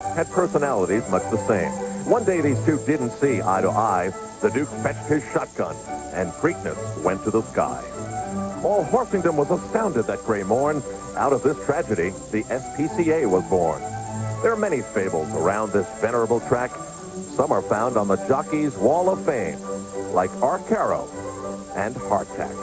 had personalities much the same. One day these two didn't see eye to eye. The Duke fetched his shotgun, and Preakness went to the sky. All Horsington was astounded that gray morn. Out of this tragedy, the SPCA was born. There are many fables around this venerable track. Some are found on the Jockey's Wall of Fame, like Arcaro and Hardtack.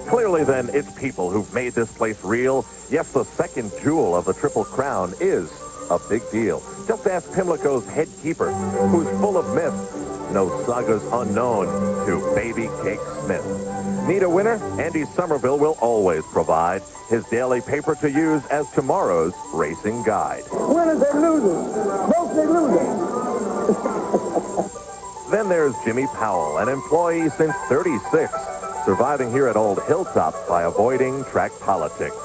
Clearly, then, it's people who've made this place real. Yes, the second jewel of the Triple Crown is a big deal. Just ask Pimlico's head keeper, who's full of myth. No sagas unknown to Baby Cake Smith. Need a winner? Andy Somerville will always provide his daily paper to use as tomorrow's racing guide. Winners and losers. Both they losers. Then there's Jimmy Powell, an employee since 36, surviving here at Old Hilltop by avoiding track politics.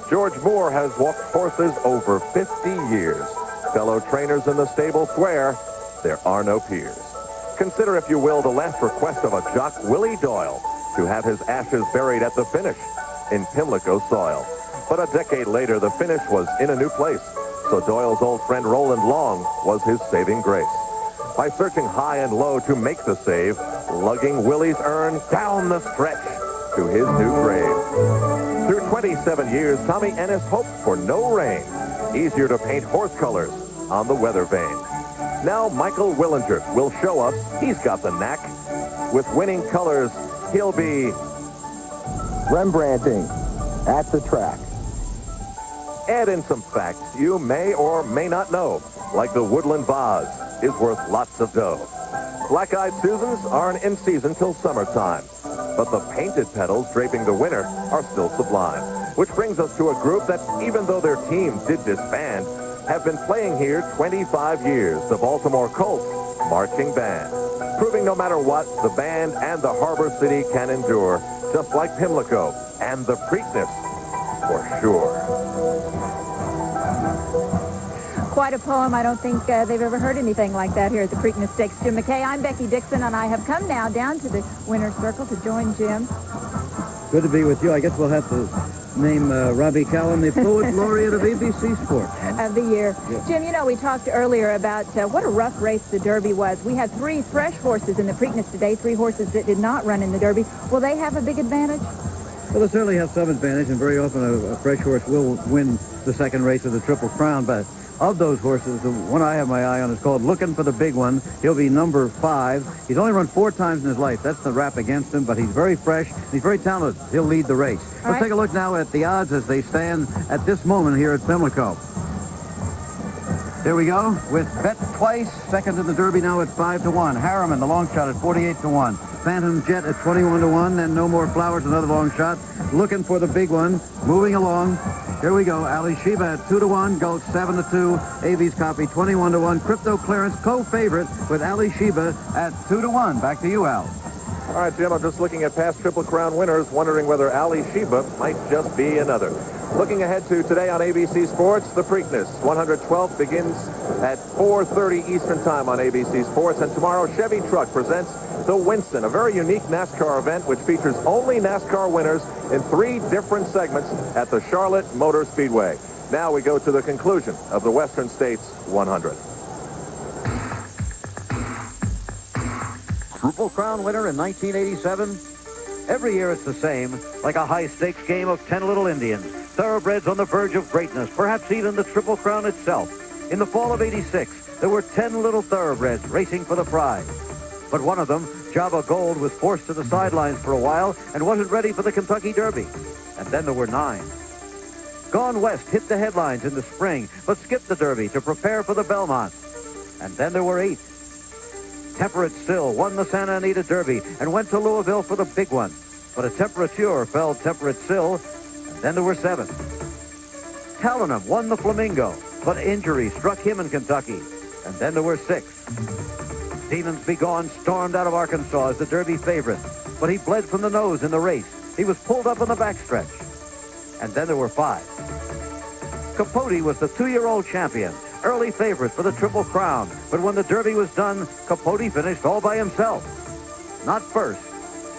George Moore has walked horses over 50 years. Fellow trainers in the stable swear there are no peers. Consider, if you will, the last request of a jock, Willie Doyle, to have his ashes buried at the finish in Pimlico soil. But a decade later, the finish was in a new place, so Doyle's old friend Roland Long was his saving grace. By searching high and low to make the save, lugging Willie's urn down the stretch to his new grave. Through 27 years, Tommy Ennis hoped for no rain. Easier to paint horse colors on the weather vane. Now Michael Willinger will show us he's got the knack. With winning colors, he'll be Rembrandting at the track. Add in some facts you may or may not know, like the woodland vase is worth lots of dough. Black-eyed Susans aren't in season till summertime, but the painted petals draping the winner are still sublime. Which brings us to a group that, even though their team did disband, have been playing here 25 years, the Baltimore Colts Marching Band. Proving no matter what, the band and the Harbor City can endure, just like Pimlico and the Preakness, for sure. Quite a poem. I don't think they've ever heard anything like that here at the Preakness Stakes. Jim McKay, I'm Becky Dixon, and I have come now down to the winner's circle to join Jim. Good to be with you. I guess we'll have to name Robbie Cowan the Poet Laureate of ABC Sports. Of the year. Yes. Jim, you know, we talked earlier about what a rough race the Derby was. We had 3 fresh horses in the Preakness today, 3 horses that did not run in the Derby. Will they have a big advantage? Well, they certainly have some advantage, and very often a fresh horse will win the second race of the Triple Crown. But of those horses, the one I have my eye on is called Looking for the Big One. He'll be number 5. He's only run 4 times in his life. That's the rap against him, but he's very fresh. He's very talented. He'll lead the race. Let's take a look now at the odds as they stand at this moment here at Pimlico. Here we go with Bet Twice, second in the Derby now at 5-1. Harriman, the long shot, at 48-1. Phantom Jet at 21-1. Then No More Flowers, another long shot. Looking for the Big One. Moving along. Here we go. Alysheba at 2-1. Gulch 7-2. Avies Copy 21-1. Crypto Clearance co-favorite with Alysheba at 2-1. Back to you, Al. All right, Jim, I'm just looking at past Triple Crown winners, wondering whether Alysheba might just be another. Looking ahead to today on ABC Sports, the Preakness 112th begins at 4:30 Eastern Time on ABC Sports. And tomorrow, Chevy Truck presents the Winston, a very unique NASCAR event which features only NASCAR winners in 3 different segments at the Charlotte Motor Speedway. Now we go to the conclusion of the Western States 100. Triple Crown winner in 1987. Every year it's the same, like a high-stakes game of 10 little Indians. Thoroughbreds on the verge of greatness, perhaps even the Triple Crown itself. In the fall of '86, there were 10 little thoroughbreds racing for the prize. But one of them, Java Gold, was forced to the sidelines for a while and wasn't ready for the Kentucky Derby. And then there were 9. Gone West hit the headlines in the spring, but skipped the Derby to prepare for the Belmont. And then there were 8. Temperate Still won the Santa Anita Derby and went to Louisville for the big one. But a temperature felled Temperate Still, and then there were 7. Talonham won the Flamingo, but injury struck him in Kentucky, and then there were 6. Stevens Be Gone stormed out of Arkansas as the Derby favorite, but he bled from the nose in the race. He was pulled up on the backstretch, and then there were 5. Capote was the 2-year-old champion, early favorite for the Triple Crown, but when the Derby was done, Capote finished all by himself. Not first,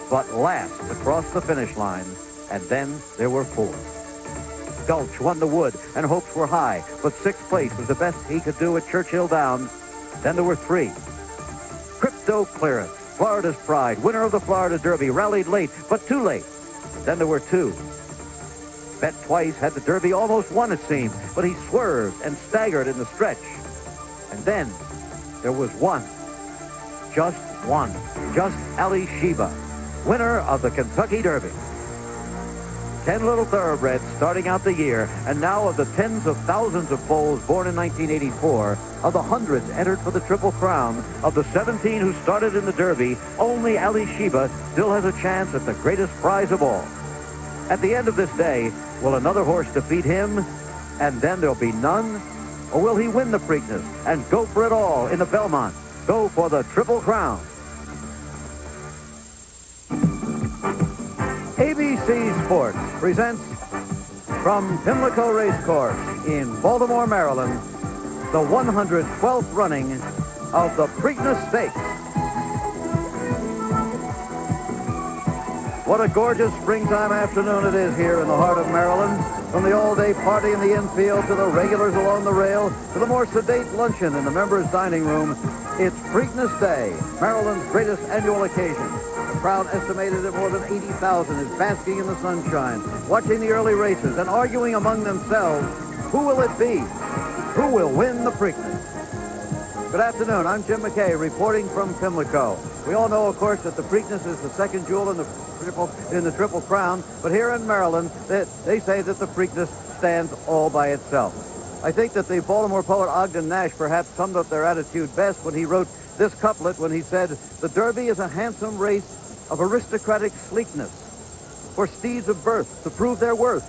but last across the finish line, and then there were 4. Gulch won the Wood, and hopes were high, but 6th place was the best he could do at Churchill Downs. Then there were 3. Crypto Clearance, Florida's Pride, winner of the Florida Derby, rallied late, but too late. Then there were 2. Bet Twice had the Derby almost won, it seemed, but he swerved and staggered in the stretch. And then there was 1. Just 1. Just Alysheba, winner of the Kentucky Derby. 10 little thoroughbreds starting out the year, and now of the tens of thousands of foals born in 1984, of the hundreds entered for the Triple Crown, of the 17 who started in the Derby, only Alysheba still has a chance at the greatest prize of all. At the end of this day, will another horse defeat him, and then there'll be none? Or will he win the Preakness and go for it all in the Belmont? Go for the Triple Crown. ABC Sports presents from Pimlico Racecourse in Baltimore, Maryland, the 112th running of the Preakness Stakes. What a gorgeous springtime afternoon it is here in the heart of Maryland. From the all-day party in the infield to the regulars along the rail to the more sedate luncheon in the members' dining room, it's Preakness Day, Maryland's greatest annual occasion. The crowd estimated at more than 80,000 is basking in the sunshine, watching the early races and arguing among themselves, who will it be? Who will win the Preakness? Good afternoon. I'm Jim McKay reporting from Pimlico. We all know, of course, that the Preakness is the second jewel in the Triple Crown, but here in Maryland, they say that the Preakness stands all by itself. I think that the Baltimore poet Ogden Nash perhaps summed up their attitude best when he wrote this couplet when he said, "The Derby is a handsome race of aristocratic sleekness, for steeds of birth to prove their worth,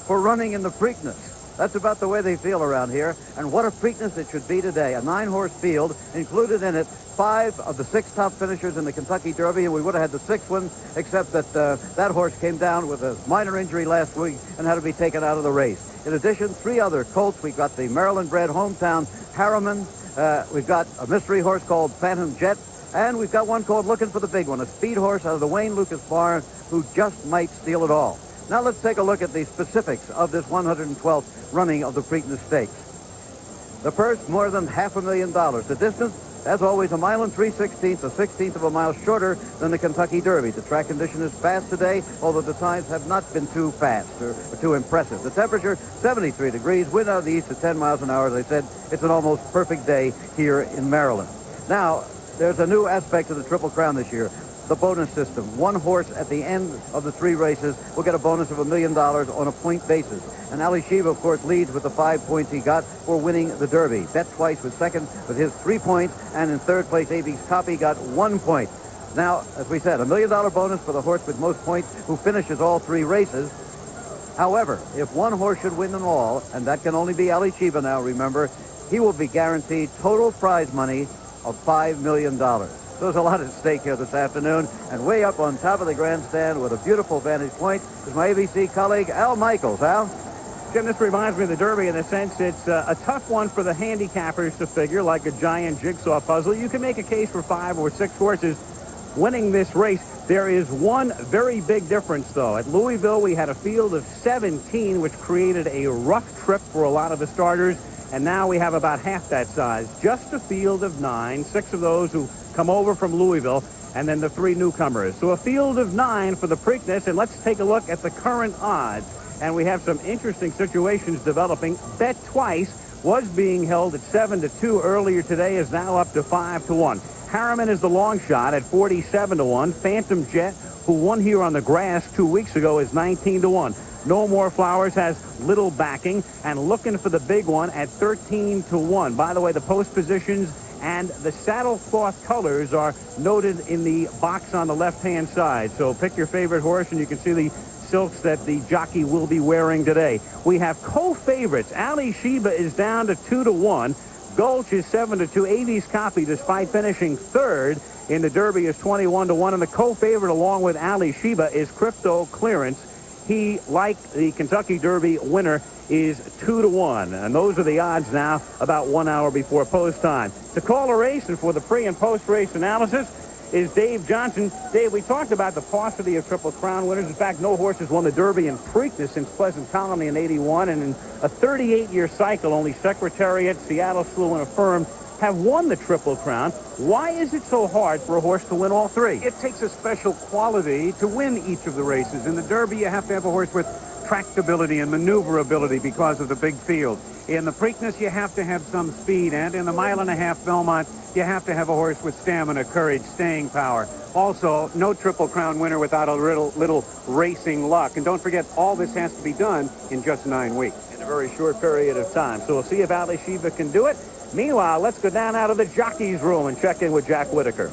for running in the Preakness." That's about the way they feel around here, and what a Preakness it should be today. A 9-horse field, included in it 5 of the 6 top finishers in the Kentucky Derby, and we would have had the 6th one, except that that horse came down with a minor injury last week and had to be taken out of the race. In addition, 3 other colts. We've got the Maryland-bred hometown Harriman. We've got a mystery horse called Phantom Jet, and we've got one called Looking for the Big One, a speed horse out of the Wayne Lucas barn who just might steal it all. Now let's take a look at the specifics of this 112th running of the Preakness Stakes. The purse, more than $500,000. The distance, as always, 1 mile and 3/16, a 16th of a mile shorter than the Kentucky Derby. The track condition is fast today, although the times have not been too fast or too impressive. The temperature, 73 degrees, wind out of the east at 10 miles an hour. As I said, it's an almost perfect day here in Maryland. Now, there's a new aspect to the Triple Crown this year. The bonus system. 1 horse at the end of the 3 races will get a bonus of $1 million on a point basis. And Alysheba, of course, leads with the 5 points he got for winning the Derby. Bet Twice was second with his 3 points, and in third place, AB's Copy got 1 point. Now, as we said, $1 million bonus for the horse with most points who finishes all 3 races. However, if 1 horse should win them all, and that can only be Alysheba now, remember, he will be guaranteed total prize money of $5 million. There's a lot at stake here this afternoon, and way up on top of the grandstand with a beautiful vantage point is my ABC colleague, Al Michaels. Al? Jim, this reminds me of the Derby in the sense it's a tough one for the handicappers to figure, like a giant jigsaw puzzle. You can make a case for 5 or 6 horses winning this race. There is one very big difference, though. At Louisville, we had a field of 17, which created a rough trip for a lot of the starters, and now we have about half that size. Just a field of 9, 6 of those who come over from Louisville, and then the 3 newcomers. So a field of 9 for the Preakness, and let's take a look at the current odds. And we have some interesting situations developing. Bet Twice was being held at 7-2 earlier today, is now up to 5-1. Harriman is the long shot at 47-1. Phantom Jet, who won here on the grass 2 weeks ago, is 19-1. No More Flowers has little backing, and Looking for the Big One at 13-1. By the way, the post positions and the saddlecloth colors are noted in the box on the left-hand side. So pick your favorite horse, and you can see the silks that the jockey will be wearing today. We have co-favorites. Alysheba is down to 2-1. Gulch is 7-2. AB's Copy, despite finishing 3rd in the Derby, is 21-1. And the co-favorite along with Alysheba is Crypto Clearance. He, like the Kentucky Derby winner, is 2-1. And those are the odds now about 1 hour before post time. To call a race and for the pre and post race analysis, is Dave Johnson. Dave, we talked about the paucity of Triple Crown winners. In fact, no horses won the Derby in Preakness since Pleasant Colony in '81, and in a 38-year cycle, only Secretariat, Seattle Slew, and Affirmed have won the Triple Crown. Why is it so hard for a horse to win all three? It takes a special quality to win each of the races. In the Derby, you have to have a horse with tractability and maneuverability because of the big field. In the Preakness, you have to have some speed, and in the mile-and-a-half Belmont, you have to have a horse with stamina, courage, staying power. Also, no Triple Crown winner without a little racing luck. And don't forget, all this has to be done in just 9 weeks. In a very short period of time. So we'll see if Alysheba can do it. Meanwhile, let's go down out of the jockey's room and check in with Jack Whitaker.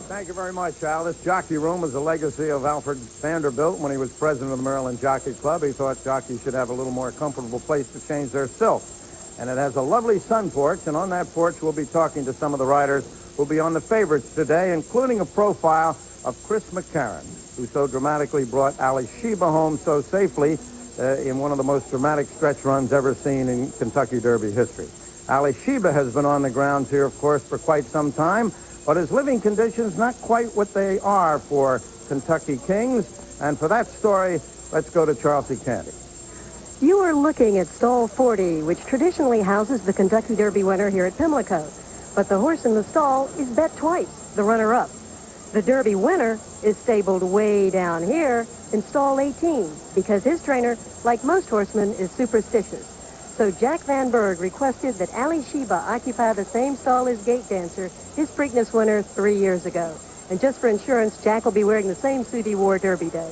Thank you very much, Al. This jockey room is a legacy of Alfred Vanderbilt when he was president of the Maryland Jockey Club. He thought jockeys should have a little more comfortable place to change their silk. And it has a lovely sun porch, and on that porch we'll be talking to some of the riders who'll be on the favorites today, including a profile of Chris McCarron, who so dramatically brought Alysheba home so safely in one of the most dramatic stretch runs ever seen in Kentucky Derby history. Alysheba has been on the grounds here, of course, for quite some time, but his living conditions not quite what they are for Kentucky Kings. And for that story, let's go to Charles C. Candy. You are looking at stall 40, which traditionally houses the Kentucky Derby winner here at Pimlico. But the horse in the stall is bet twice, the runner-up. The Derby winner is stabled way down here in stall 18 because his trainer, like most horsemen, is superstitious. So Jack Van Berg requested that Alysheba occupy the same stall as Gate Dancer, his Preakness winner 3 years ago. And just for insurance, Jack will be wearing the same suit he wore Derby Day.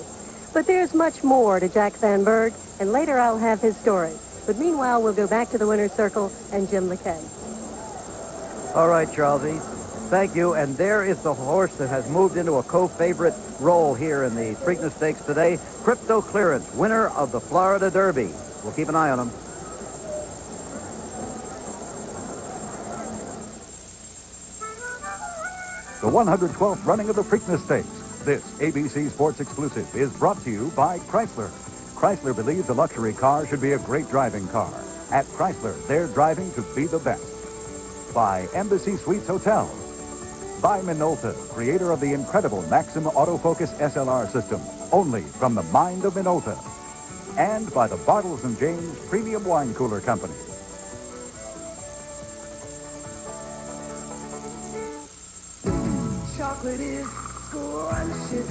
But there's much more to Jack Van Berg, and later I'll have his story. But meanwhile, we'll go back to the winner's circle and Jim McKay. All right, Charlesy. Thank you. And there is the horse that has moved into a co-favorite role here in the Preakness Stakes today. Crypto Clearance, winner of the Florida Derby. We'll keep an eye on him. The 112th running of the Preakness Stakes. This ABC Sports exclusive is brought to you by Chrysler. Chrysler believes a luxury car should be a great driving car. At Chrysler, they're driving to be the best. By Embassy Suites Hotel. By Minolta, creator of the incredible Maxim Autofocus SLR system, only from the mind of Minolta. And by the Bartles & James Premium Wine Cooler Company. Chocolate is scrumptious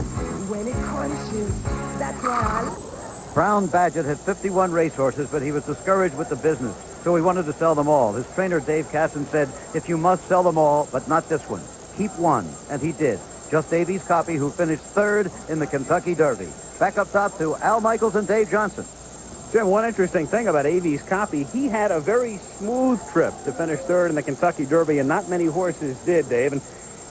when it crunches. That's why Brown Badgett had 51 racehorses, but he was discouraged with the business, so he wanted to sell them all. His trainer, Dave Casson, said, if you must sell them all, but not this one. Keep one, and he did. Just Davies Copy, who finished third in the Kentucky Derby. Back up top to Al Michaels and Dave Johnson. Jim, one interesting thing about Avies Copy, he had a very smooth trip to finish third in the Kentucky Derby, and not many horses did, Dave. And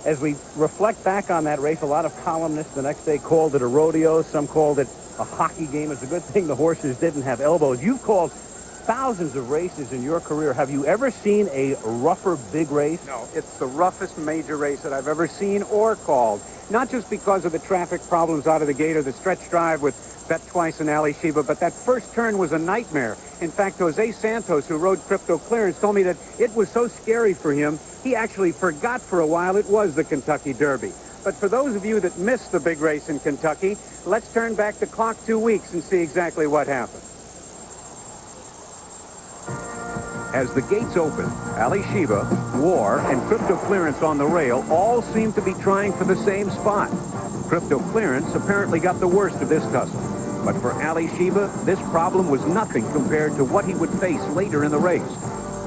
as we reflect back on that race, a lot of columnists the next day called it a rodeo. Some called it a hockey game. It's a good thing the horses didn't have elbows. You've called thousands of races in your career. Have you ever seen a rougher big race? No, it's the roughest major race that I've ever seen or called. Not just because of the traffic problems out of the gate or the stretch drive with Bet Twice and Alysheba, but that first turn was a nightmare. In fact, Jose Santos, who rode Crypto Clearance, told me that it was so scary for him, he actually forgot for a while it was the Kentucky Derby. But for those of you that missed the big race in Kentucky, let's turn back the clock 2 weeks and see exactly what happened. As the gates opened, Alysheba, War, and Crypto Clearance on the rail all seemed to be trying for the same spot. Crypto Clearance apparently got the worst of this tussle. But for Alysheba, this problem was nothing compared to what he would face later in the race.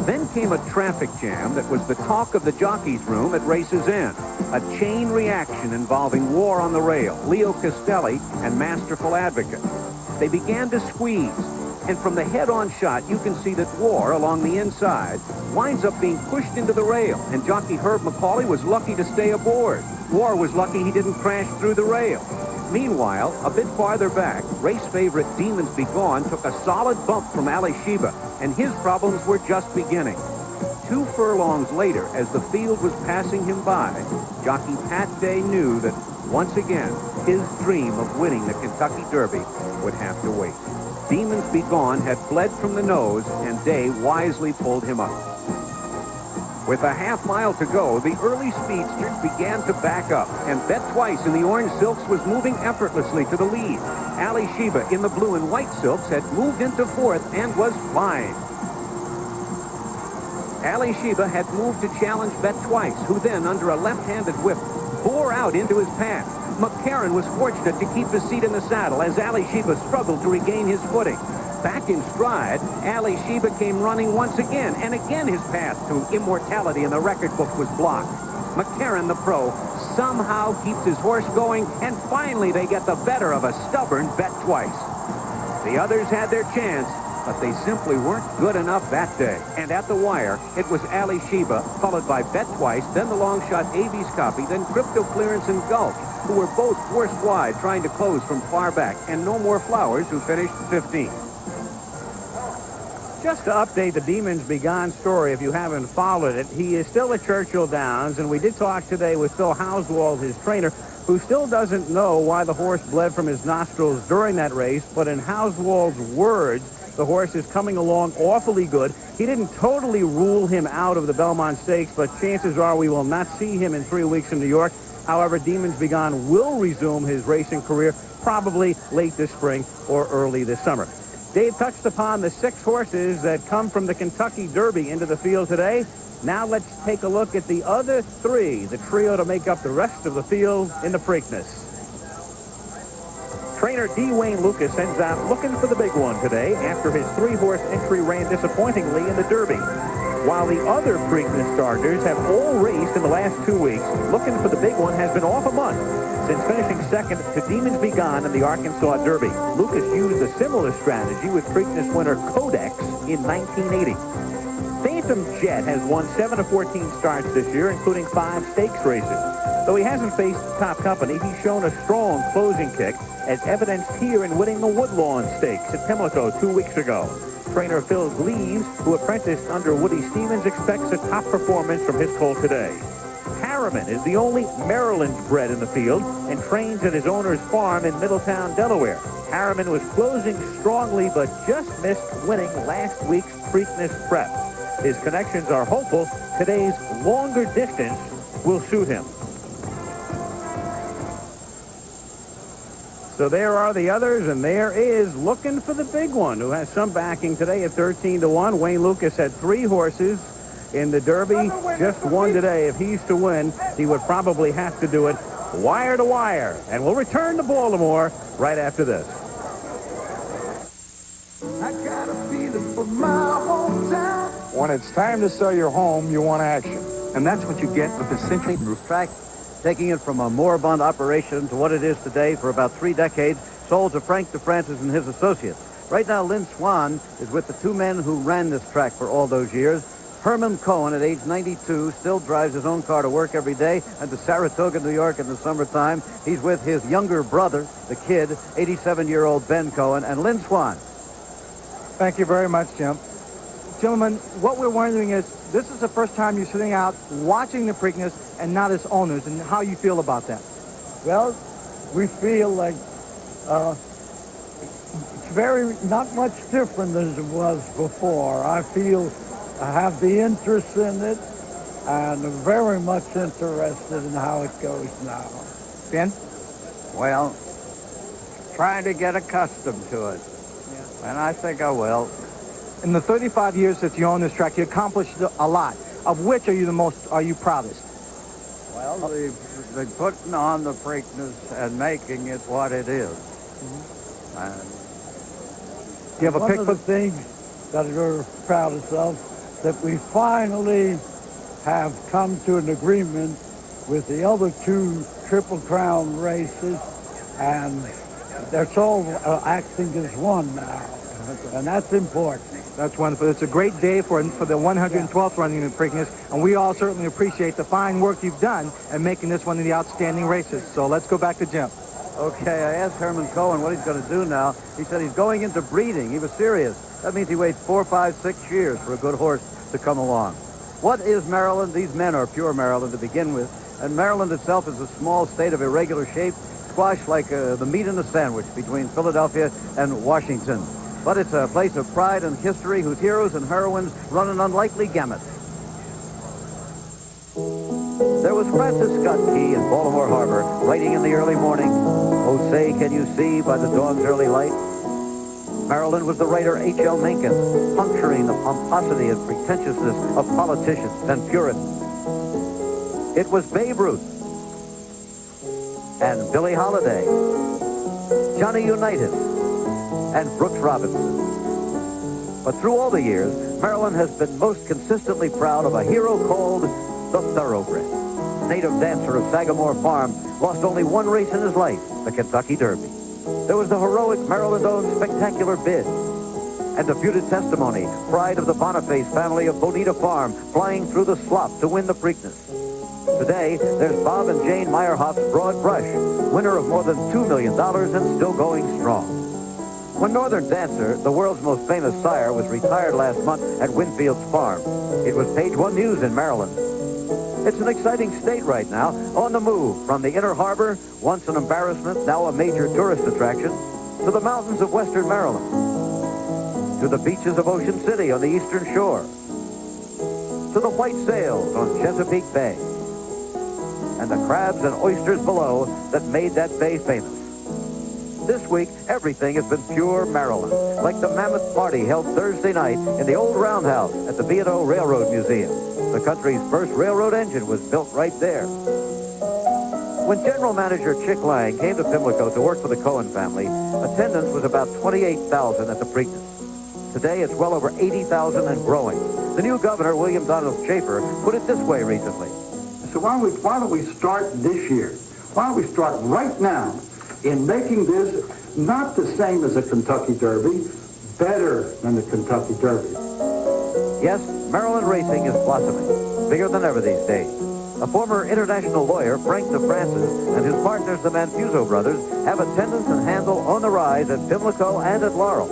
Then came a traffic jam that was the talk of the jockey's room at race's end. A chain reaction involving War on the rail, Leo Castelli, and Masterful Advocate. They began to squeeze. And from the head-on shot, you can see that War, along the inside, winds up being pushed into the rail, and jockey Herb McCauley was lucky to stay aboard. War was lucky he didn't crash through the rail. Meanwhile, a bit farther back, race favorite Demons Be Gone took a solid bump from Alysheba, and his problems were just beginning. 2 furlongs later, as the field was passing him by, jockey Pat Day knew that, once again, his dream of winning the Kentucky Derby would have to wait. Demons Be Gone had fled from the nose, and Day wisely pulled him up. With a half mile to go, the early speedsters began to back up, and Bet Twice in the orange silks was moving effortlessly to the lead. Alysheba in the blue and white silks had moved into fourth and was flying. Alysheba had moved to challenge Bet Twice, who then, under a left-handed whip, bore out into his path. McCarron was fortunate to keep his seat in the saddle as Alysheba struggled to regain his footing. Back in stride, Alysheba came running once again, and again his path to immortality in the record book was blocked. McCarron, the pro, somehow keeps his horse going, and finally they get the better of a stubborn Bet Twice. The others had their chance, but they simply weren't good enough that day. And at the wire, it was Alysheba, followed by Bet Twice, then the long shot Avies Copy, then Crypto Clearance and Gulch, who were both forced wide trying to close from far back, and No More Flowers, who finished 15th. Just to update the Demons Be Gone story, if you haven't followed it, he is still at Churchill Downs, and we did talk today with Phil Hauswald, his trainer, who still doesn't know why the horse bled from his nostrils during that race, but in Hauswald's words, the horse is coming along awfully good. He didn't totally rule him out of the Belmont Stakes, but chances are we will not see him in 3 weeks in New York. However, Demons Be Gone will resume his racing career probably late this spring or early this summer. Dave touched upon the 6 horses that come from the Kentucky Derby into the field today. Now let's take a look at the other 3, the trio to make up the rest of the field in the Preakness. Trainer D. Wayne Lucas sends out looking for the big one today after his 3-horse entry ran disappointingly in the Derby. While the other Preakness starters have all raced in the last 2 weeks, looking for the big one has been off a month since finishing second to Demons Be Gone in the Arkansas Derby. Lucas used a similar strategy with Preakness winner Codex in 1980. Phantom Jet has won 7 of 14 starts this year, including 5 stakes races. Though he hasn't faced top company, he's shown a strong closing kick, as evidenced here in winning the Woodlawn Stakes at Pimlico 2 weeks ago. Trainer Phil Gleaves, who apprenticed under Woody Stevens, expects a top performance from his colt today. Harriman is the only Maryland bred in the field and trains at his owner's farm in Middletown, Delaware. Harriman was closing strongly but just missed winning last week's Preakness prep. His connections are hopeful today's longer distance will suit him. So there are the others, and there is looking for the big one, who has some backing today at 13-1. Wayne Lucas had 3 horses in the Derby, just 1 today. If he's to win, he would probably have to do it wire to wire. And we'll return to Baltimore right after this. I got a feeling for my hometown. When it's time to sell your home, you want action. And that's what you get with the Century Track, taking it from a moribund operation to what it is today for about 3 decades, sold to Frank DeFrancis and his associates. Right now, Lynn Swan is with the 2 men who ran this track for all those years. Herman Cohen, at age 92, still drives his own car to work every day and to Saratoga, New York in the summertime. He's with his younger brother, the kid, 87-year-old Ben Cohen, and Lynn Swan. Thank you very much, Jim. Gentlemen, what we're wondering is, this is the first time you're sitting out watching the Preakness and not as owners, and how you feel about that. Well, we feel like it's very not much different as it was before. I feel I have the interest in it, and I'm very much interested in how it goes now. Ben? Well, trying to get accustomed to it, and I think I will. In the 35 years that you own this track, you accomplished a lot. Of which are you proudest? Well, the putting on the Preakness and making it what it is. And do you have a pick for the things that we're proudest of, that we finally have come to an agreement with the other 2 Triple Crown races, and they're all acting as one now, and that's important. That's wonderful. It's a great day for the 112th running of the Preakness, and we all certainly appreciate the fine work you've done in making this one of the outstanding races. So let's go back to Jim. Okay, I asked Herman Cohen what he's going to do now. He said he's going into breeding. He was serious. That means he waits 4, 5, 6 years for a good horse to come along. What is Maryland? These men are pure Maryland to begin with, and Maryland itself is a small state of irregular shape, squashed like the meat in a sandwich between Philadelphia and Washington. But it's a place of pride and history whose heroes and heroines run an unlikely gamut. There was Francis Scott Key in Baltimore Harbor, writing in the early morning, "Oh, say, can you see by the dawn's early light?" Maryland was the writer H.L. Mencken, puncturing the pomposity and pretentiousness of politicians and Puritans. It was Babe Ruth and Billie Holiday, Johnny Unitas, and Brooks Robinson. But through all the years, Maryland has been most consistently proud of a hero called the Thoroughbred. Native dancer of Sagamore Farm lost only one race in his life, the Kentucky Derby. There was the heroic Maryland-owned Spectacular Bid, and the feuded Testimony, pride of the Boniface family of Bonita Farm, flying through the slop to win the Preakness. Today, there's Bob and Jane Meyerhoff's Broad Brush, winner of more than $2 million and still going strong. When Northern Dancer, the world's most famous sire, was retired last month at Winfield's farm, it was page one news in Maryland. It's an exciting state right now, on the move from the Inner Harbor, once an embarrassment, now a major tourist attraction, to the mountains of western Maryland, to the beaches of Ocean City on the eastern shore, to the white sails on Chesapeake Bay, and the crabs and oysters below that made that bay famous. This week, everything has been pure Maryland, like the mammoth party held Thursday night in the old roundhouse at the B&O Railroad Museum. The country's first railroad engine was built right there. When General Manager Chick Lang came to Pimlico to work for the Cohen family, attendance was about 28,000 at the Preakness. Today, it's well over 80,000 and growing. The new governor, William Donald Schaefer, put it this way recently. So why don't we start this year? Why don't we start right now in making this not the same as a Kentucky Derby, better than the Kentucky Derby? Yes, Maryland racing is blossoming, bigger than ever these days. A former international lawyer, Frank DeFrancis, and his partners, the Manfuso brothers, have attendance and handle on the rise at Pimlico and at Laurel.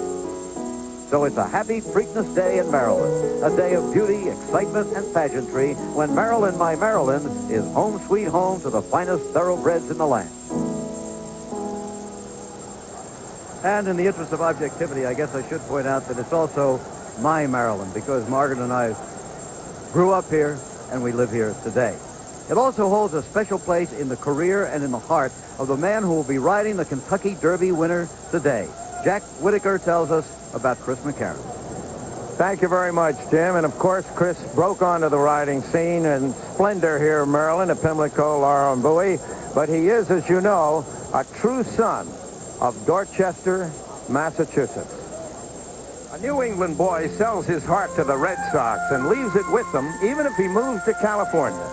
So it's a happy Preakness Day in Maryland, a day of beauty, excitement, and pageantry, when Maryland, my Maryland, is home sweet home to the finest thoroughbreds in the land. And in the interest of objectivity, I guess I should point out that it's also my Maryland, because Margaret and I grew up here and we live here today. It also holds a special place in the career and in the heart of the man who will be riding the Kentucky Derby winner today. Jack Whitaker tells us about Chris McCarron. Thank you very much, Jim. And of course, Chris broke onto the riding scene in splendor here in Maryland at Pimlico, Laurel, and Bowie. But he is, as you know, a true son of Dorchester, Massachusetts. A New England boy sells his heart to the Red Sox and leaves it with them even if he moves to California.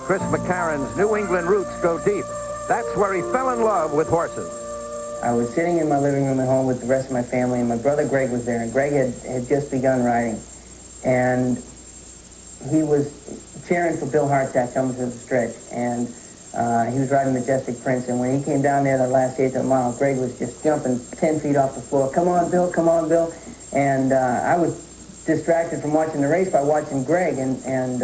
Chris McCarron's New England roots go deep. That's where he fell in love with horses. I was sitting in my living room at home with the rest of my family, and my brother Greg was there, and Greg had just begun riding. And he was cheering for Bill Hartsack coming to the stretch, and he was riding Majestic Prince, and when he came down there the last 8th mile, Greg was just jumping 10 feet off the floor. Come on, Bill, come on, Bill. And I was distracted from watching the race by watching Greg, and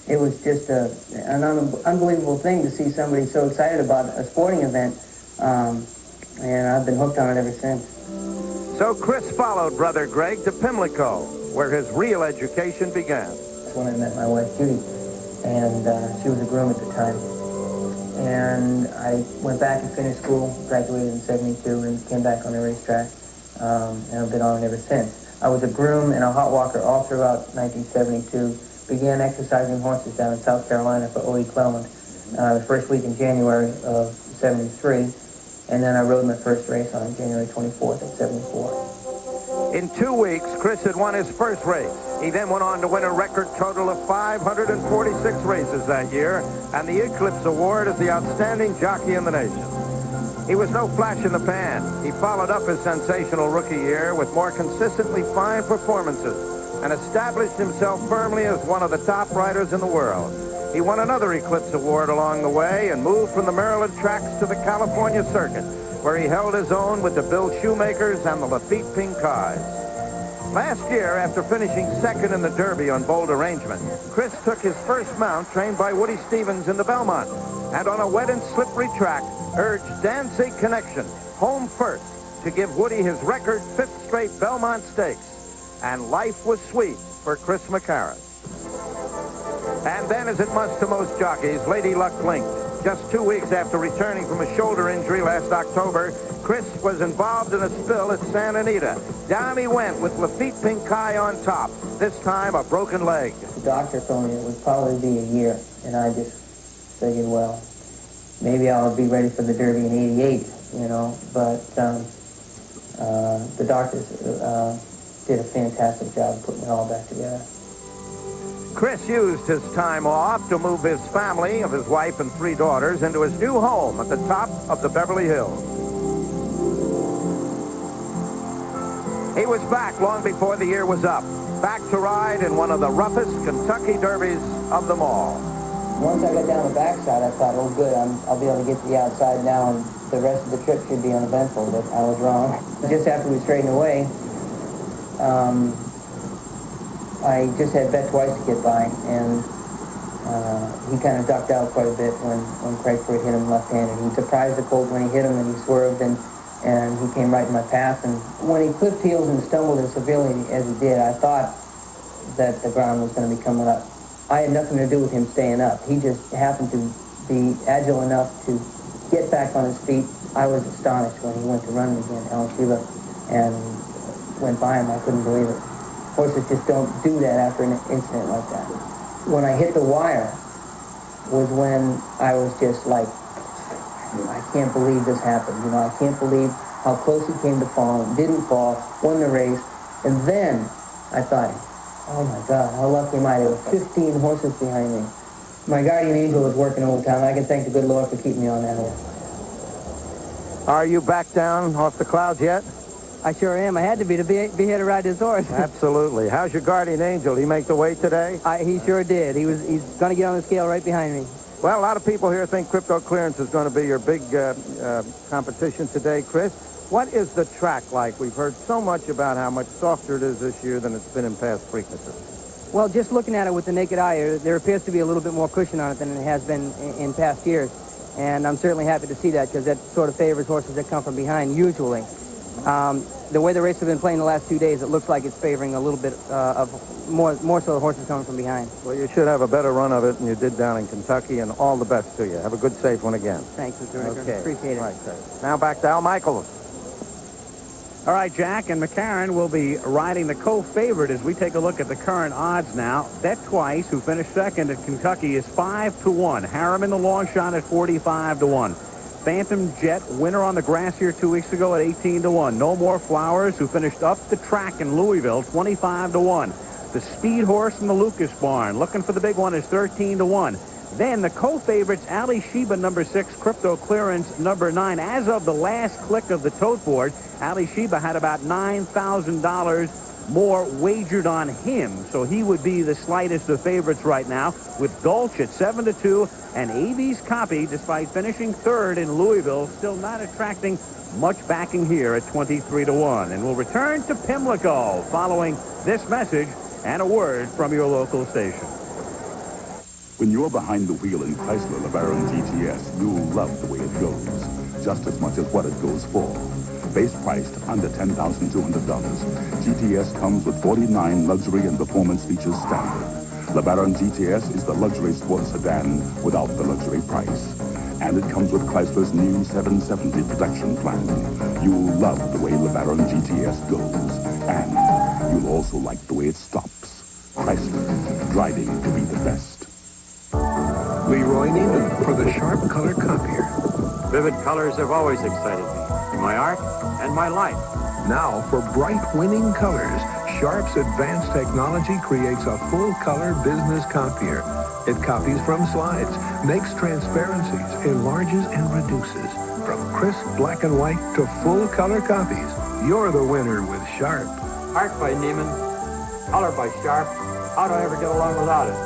it was just an unbelievable thing to see somebody so excited about a sporting event. And I've been hooked on it ever since. So Chris followed brother Greg to Pimlico, where his real education began. That's when I met my wife, Judy, and she was a groom at the time. And I went back and finished school, graduated in 72, and came back on the racetrack, and I've been on it ever since. I was a groom and a hot walker all throughout 1972, began exercising horses down in South Carolina for O.E. Cleland the first week in January of 73. And then I rode my first race on January 24th of 74. In 2 weeks, Chris had won his first race. He then went on to win a record total of 546 races that year, and the Eclipse Award as the outstanding jockey in the nation. He was no flash in the pan. He followed up his sensational rookie year with more consistently fine performances and established himself firmly as one of the top riders in the world. He won another Eclipse Award along the way and moved from the Maryland tracks to the California circuit, where he held his own with the Bill Shoemakers and the Lafitte Pincards. Last year, after finishing second in the Derby on bold arrangement, Chris took his first mount trained by Woody Stevens in the Belmont, and on a wet and slippery track, urged Danzig Connection home first to give Woody his record 5th straight Belmont Stakes. And life was sweet for Chris McCarron. And then, as it must to most jockeys, Lady Luck blinked. Just 2 weeks after returning from a shoulder injury last October, Chris was involved in a spill at Santa Anita. Down he went with Lafitte Pincay on top, this time a broken leg. The doctor told me it would probably be a year, and I just figured, well, maybe I'll be ready for the Derby in '88, you know, but the doctors did a fantastic job of putting it all back together. Chris used his time off to move his family of his wife and 3 daughters into his new home at the top of the Beverly Hills. He was back long before the year was up, back to ride in one of the roughest Kentucky Derbies of them all. Once I got down the backside, I thought, oh, good, I'll be able to get to the outside now, and the rest of the trip should be uneventful, but I was wrong. Just after we straightened away, I just had bet twice to get by, and he kind of ducked out quite a bit when Craigford hit him left-handed. He surprised the colt when he hit him, and he swerved, and he came right in my path. And when he clipped heels and stumbled as severely as he did, I thought that the ground was going to be coming up. I had nothing to do with him staying up. He just happened to be agile enough to get back on his feet. I was astonished when he went to run again, Alysheba, and went by him. I couldn't believe it. Horses just don't do that after an incident like that. When I hit the wire was when I was just like, I can't believe this happened. You know, I can't believe how close he came to falling, didn't fall, won the race. And then I thought, oh my God, how lucky am I? There were 15 horses behind me. My guardian angel was working overtime. I can thank the good Lord for keeping me on that horse. Are you back down off the clouds yet? I sure am. I had to be here to ride this horse. Absolutely. How's your guardian angel? Did he make the weight today? He sure did. He's going to get on the scale right behind me. Well, a lot of people here think Crypto Clearance is going to be your big competition today, Chris. What is the track like? We've heard so much about how much softer it is this year than it's been in past Preaknesses. Well, just looking at it with the naked eye, there appears to be a little bit more cushion on it than it has been in past years. And I'm certainly happy to see that, because that sort of favors horses that come from behind usually. The way the race has been playing the last 2 days, it looks like it's favoring a little bit of more so the horses coming from behind. Well, you should have a better run of it than you did down in Kentucky, and all the best to you. Have a good, safe one again. Thanks, Mr. Ricker. Okay. Appreciate it. Right, sir. Now back to Al Michaels. All right, Jack, and McCarron will be riding the co-favorite as we take a look at the current odds now. Bet Twice, who finished second at Kentucky, is 5-1. Harriman, the long shot, at 45-1. Phantom Jet, winner on the grass here 2 weeks ago, at 18-1. No More Flowers, who finished up the track in Louisville, 25-1. The Speed Horse in the Lucas Barn, looking for the big one, is 13-1. Then the co-favorites, Alysheba, number 6, Crypto Clearance, number 9. As of the last click of the tote board, Alysheba had about $9,000 more wagered on him, so he would be the slightest of favorites right now, with Gulch at 7-2, and AV's Copy, despite finishing third in Louisville, still not attracting much backing here at 23-1. And we'll return to Pimlico following this message and a word from your local station. When you're behind the wheel in Chrysler LeBaron GTS, you'll love the way it goes, just as much as what it goes for. Base priced under $10,200. GTS comes with 49 luxury and performance features standard. LeBaron GTS is the luxury sports sedan without the luxury price. And it comes with Chrysler's new 770 protection plan. You'll love the way LeBaron GTS goes. And you'll also like the way it stops. Chrysler, driving to be the best. Leroy Neiman for the Sharp Color Copier. Vivid colors have always excited me in my art and my life. Now for bright winning colors, Sharp's advanced technology creates a full-color business copier. It copies from slides, makes transparencies, enlarges and reduces. From crisp black and white to full-color copies, you're the winner with Sharp. Art by Neiman, color by Sharp. How do I ever get along without it?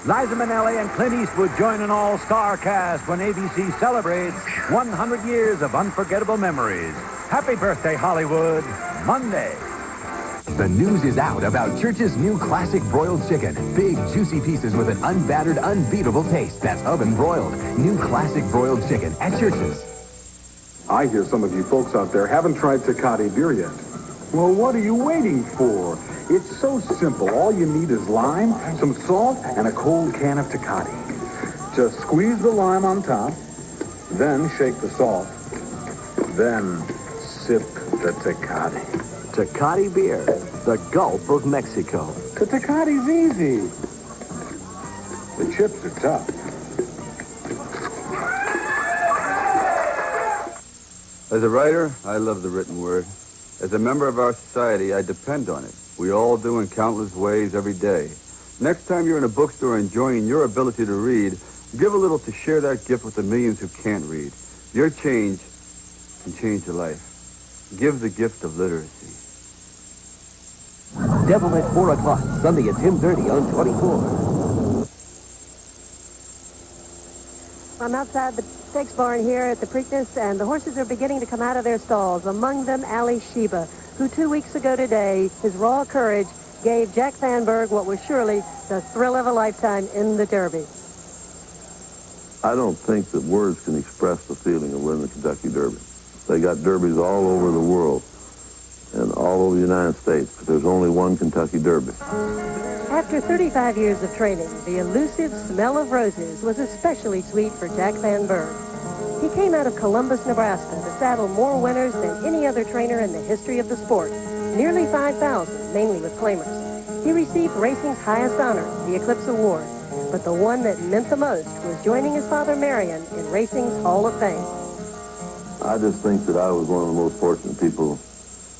Liza Minnelli and Clint Eastwood join an all-star cast when ABC celebrates 100 years of unforgettable memories. Happy birthday, Hollywood, Monday. The news is out about Church's new classic broiled chicken. Big, juicy pieces with an unbattered, unbeatable taste. That's oven broiled. New classic broiled chicken at Church's. I hear some of you folks out there haven't tried Tecate beer yet. Well, what are you waiting for? It's so simple. All you need is lime, some salt, and a cold can of Tecate. Just squeeze the lime on top, then shake the salt, then sip the Tecate. Tecate beer, the Gulf of Mexico. The Tecate's easy. The chips are tough. As a writer, I love the written word. As a member of our society, I depend on it. We all do in countless ways every day. Next time you're in a bookstore enjoying your ability to read, give a little to share that gift with the millions who can't read. Your change can change your life. Give the gift of literacy. Devil at 4 o'clock, Sunday at 10:30 on 24. I'm outside the steaks barn here at the Preakness, and the horses are beginning to come out of their stalls. Among them, Alysheba, who 2 weeks ago today, his raw courage gave Jack Van Berg what was surely the thrill of a lifetime in the Derby. I don't think that words can express the feeling of winning the Kentucky Derby. They got derbies all over the world and all over the United States, but there's only one Kentucky Derby. After 35 years of training, the elusive smell of roses was especially sweet for Jack Van Berg. He came out of Columbus, Nebraska to saddle more winners than any other trainer in the history of the sport, nearly 5,000, mainly with claimers. He received racing's highest honor, the Eclipse Award, but the one that meant the most was joining his father Marion in racing's Hall of Fame. I just think that I was one of the most fortunate people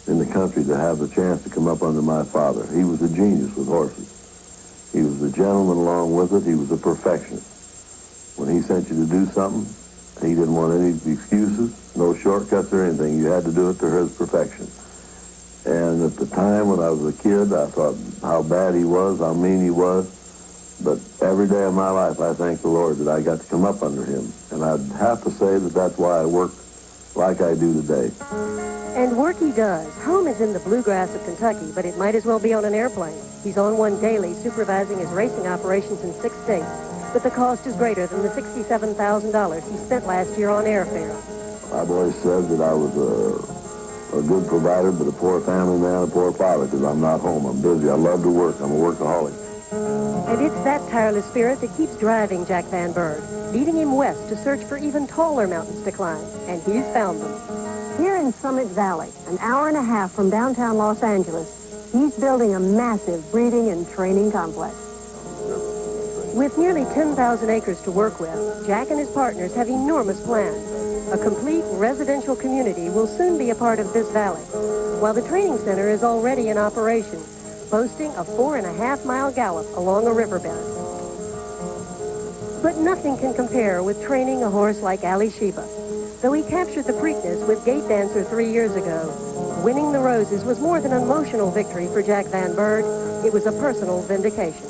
in the country to have the chance to come up under my father. He was a genius with horses. He was a gentleman along with it. He was a perfectionist. When he sent you to do something, he didn't want any excuses, no shortcuts or anything. You had to do it to his perfection. And at the time when I was a kid, I thought how bad he was, how mean he was. But every day of my life, I thank the Lord that I got to come up under him. And I'd have to say that that's why I work like I do today. And work he does. Home is in the bluegrass of Kentucky, but it might as well be on an airplane. He's on one daily, supervising his racing operations in 6 states. But the cost is greater than the $67,000 he spent last year on airfare. I've always said that I was a good provider, but a poor family man, a poor father, because I'm not home. I'm busy. I love to work. I'm a workaholic. And it's that tireless spirit that keeps driving Jack Van Berg, leading him west to search for even taller mountains to climb. And he's found them. Here in Summit Valley, an hour and a half from downtown Los Angeles, he's building a massive breeding and training complex. With nearly 10,000 acres to work with, Jack and his partners have enormous plans. A complete residential community will soon be a part of this valley, while the training center is already in operation, boasting a 4.5-mile gallop along a riverbed. But nothing can compare with training a horse like Alysheba. Though he captured the Preakness with Gate Dancer 3 years ago, winning the Roses was more than an emotional victory for Jack Van Berg. It was a personal vindication.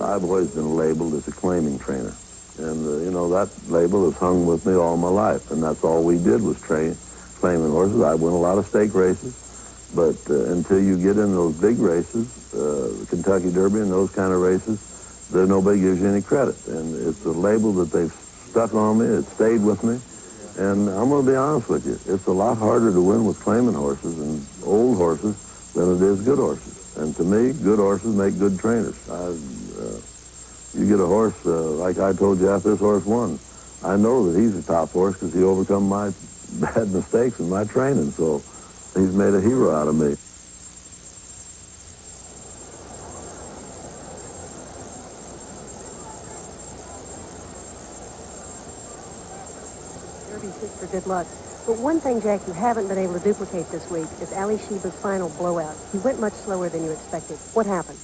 I've always been labeled as a claiming trainer. And, that label has hung with me all my life. And that's all we did was train claiming horses. I won a lot of stake races. But until you get in those big races, the Kentucky Derby and those kind of races, there nobody gives you any credit. And it's a label that they've stuck on me. It stayed with me. And I'm going to be honest with you. It's a lot harder to win with claiming horses and old horses than it is good horses. And to me, good horses make good trainers. You get a horse, like I told you after this horse won, I know that he's a top horse because he overcome my bad mistakes in my training. So he's made a hero out of me. Derby's hit for good luck. But one thing, Jack, you haven't been able to duplicate this week is Alysheba's final blowout. He went much slower than you expected. What happened?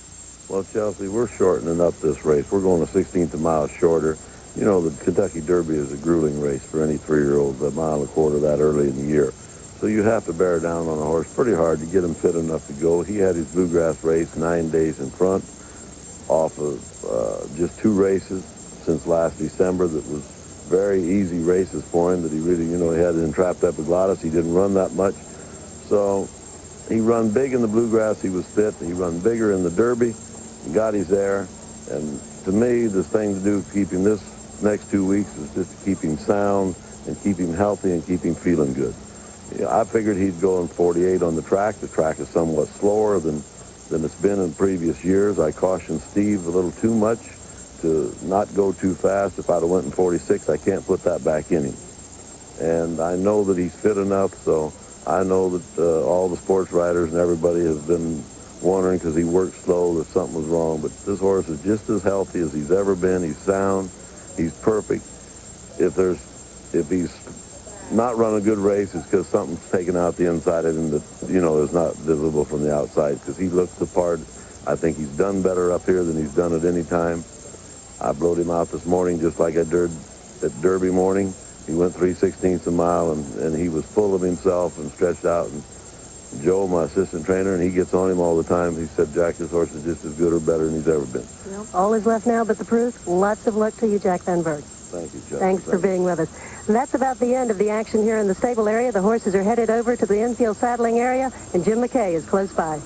Well, Chelsea, we're shortening up this race. We're going a 16th of a mile shorter. You know, the Kentucky Derby is a grueling race for any 3-year-old, a mile and a quarter that early in the year. So you have to bear down on a horse pretty hard to get him fit enough to go. He had his bluegrass race 9 days in front off of just 2 races since last December that was very easy races for him that he really, he had an entrapped epiglottis. He didn't run that much. So he run big in the bluegrass. He was fit. He run bigger in the Derby. He got his there. And to me, the thing to do to keep him this next 2 weeks is just to keep him sound and keep him healthy and keep him feeling good. I figured he'd go in 48 on the track. The track is somewhat slower than it's been in previous years. I cautioned Steve a little too much to not go too fast. If I'd have went in 46, I can't put that back in him. And I know that he's fit enough, so I know that all the sports writers and everybody have been wondering because he worked slow that something was wrong. But this horse is just as healthy as he's ever been. He's sound. He's perfect. If he's not run a good race, it's because something's taken out the inside of him that, is not visible from the outside, because he looks the part. I think he's done better up here than he's done at any time. I blowed him out this morning just like I did at Derby morning. He went 3/16 a mile, and he was full of himself and stretched out. And Joe, my assistant trainer, and he gets on him all the time. He said, Jack, this horse is just as good or better than he's ever been. Well, all is left now but the proof. Lots of luck to you, Jack Van Berg. Thank you, Jack. Thanks for being with us. And that's about the end of the action here in the stable area. The horses are headed over to the infield saddling area, and Jim McKay is close by.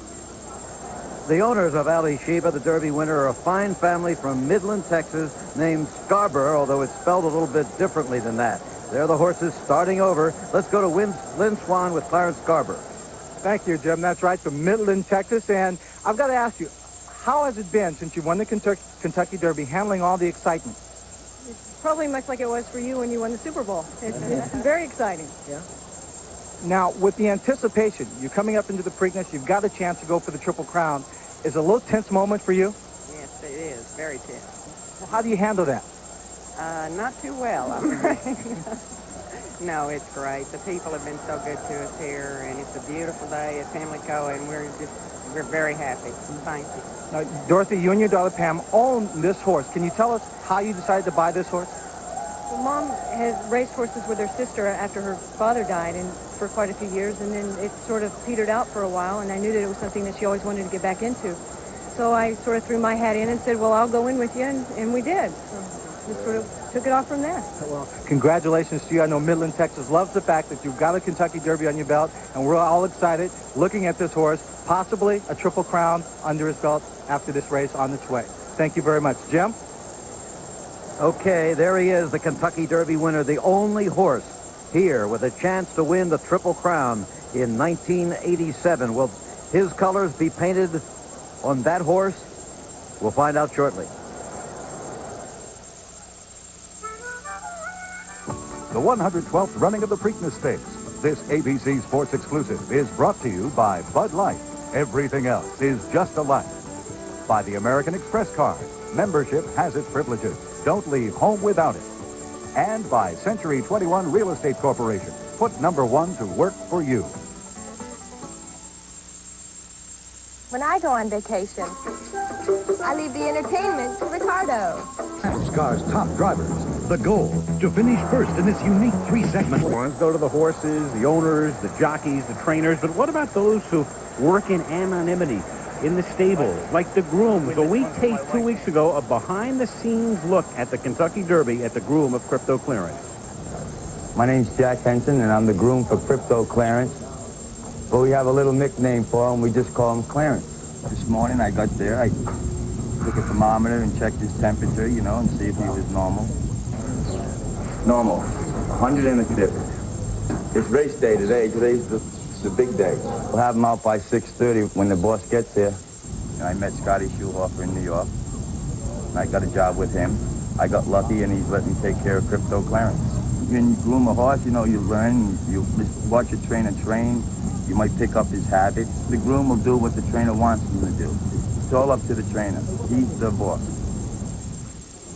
The owners of Alysheba, the Derby winner, are a fine family from Midland, Texas, named Scarborough, although it's spelled a little bit differently than that. They're the horses starting over. Let's go to Lynn Swan with Clarence Scarborough. Thank you, Jim. That's right, from Midland, Texas. And I've got to ask you, how has it been since you won the Kentucky Derby, handling all the excitement? It's probably much like it was for you when you won the Super Bowl. It's very exciting. Yeah. Now, with the anticipation, you're coming up into the Preakness, you've got a chance to go for the Triple Crown. Is it a little tense moment for you? Yes, it is. Very tense. Well, how do you handle that? Not too well, I'm afraid. No, it's great. The people have been so good to us here, and it's a beautiful day at Pimlico, and we're very happy. Thank you. Now, Dorothy, you and your daughter Pam own this horse. Can you tell us how you decided to buy this horse? Well, Mom has raced horses with her sister after her father died, and for quite a few years, and then it sort of petered out for a while, and I knew that it was something that she always wanted to get back into. So I sort of threw my hat in and said, well, I'll go in with you, and we did. So just sort of took it off from there. Well, congratulations to you. I know Midland, Texas loves the fact that you've got a Kentucky Derby on your belt, and we're all excited looking at this horse, possibly a Triple Crown under his belt after this race on its way. Thank you very much. Jim? Okay, there he is, the Kentucky Derby winner, the only horse here with a chance to win the Triple Crown in 1987. Will his colors be painted on that horse? We'll find out shortly. The 112th running of the Preakness Stakes. This ABC Sports exclusive is brought to you by Bud Light. Everything else is just a light. By the American Express card. Membership has its privileges. Don't leave home without it. And by Century 21 Real Estate Corporation. Put number one to work for you. When I go on vacation, I leave the entertainment to Ricardo. NASCAR's top drivers. The goal, to finish first in this unique three-segment. Let's go to the horses, the owners, the jockeys, the trainers. But what about those who work in anonymity in the stable, like the grooms? So we taped 2 weeks ago a behind-the-scenes look at the Kentucky Derby at the groom of Crypto Clearance. My name's Jack Henson, and I'm the groom for Crypto Clarence. But we have a little nickname for him. We just call him Clarence. This morning I got there. I took a thermometer and checked his temperature, and see if he was normal. Normal. 150. It's race day today. Today's the big day. We'll have him out by 6:30 when the boss gets here. And I met Scotty Schulhofer in New York. And I got a job with him. I got lucky, and he's let me take care of Crypto Clarence. When you groom a horse, you learn. You just watch a trainer train. You might pick up his habits. The groom will do what the trainer wants him to do. It's all up to the trainer. He's the boss.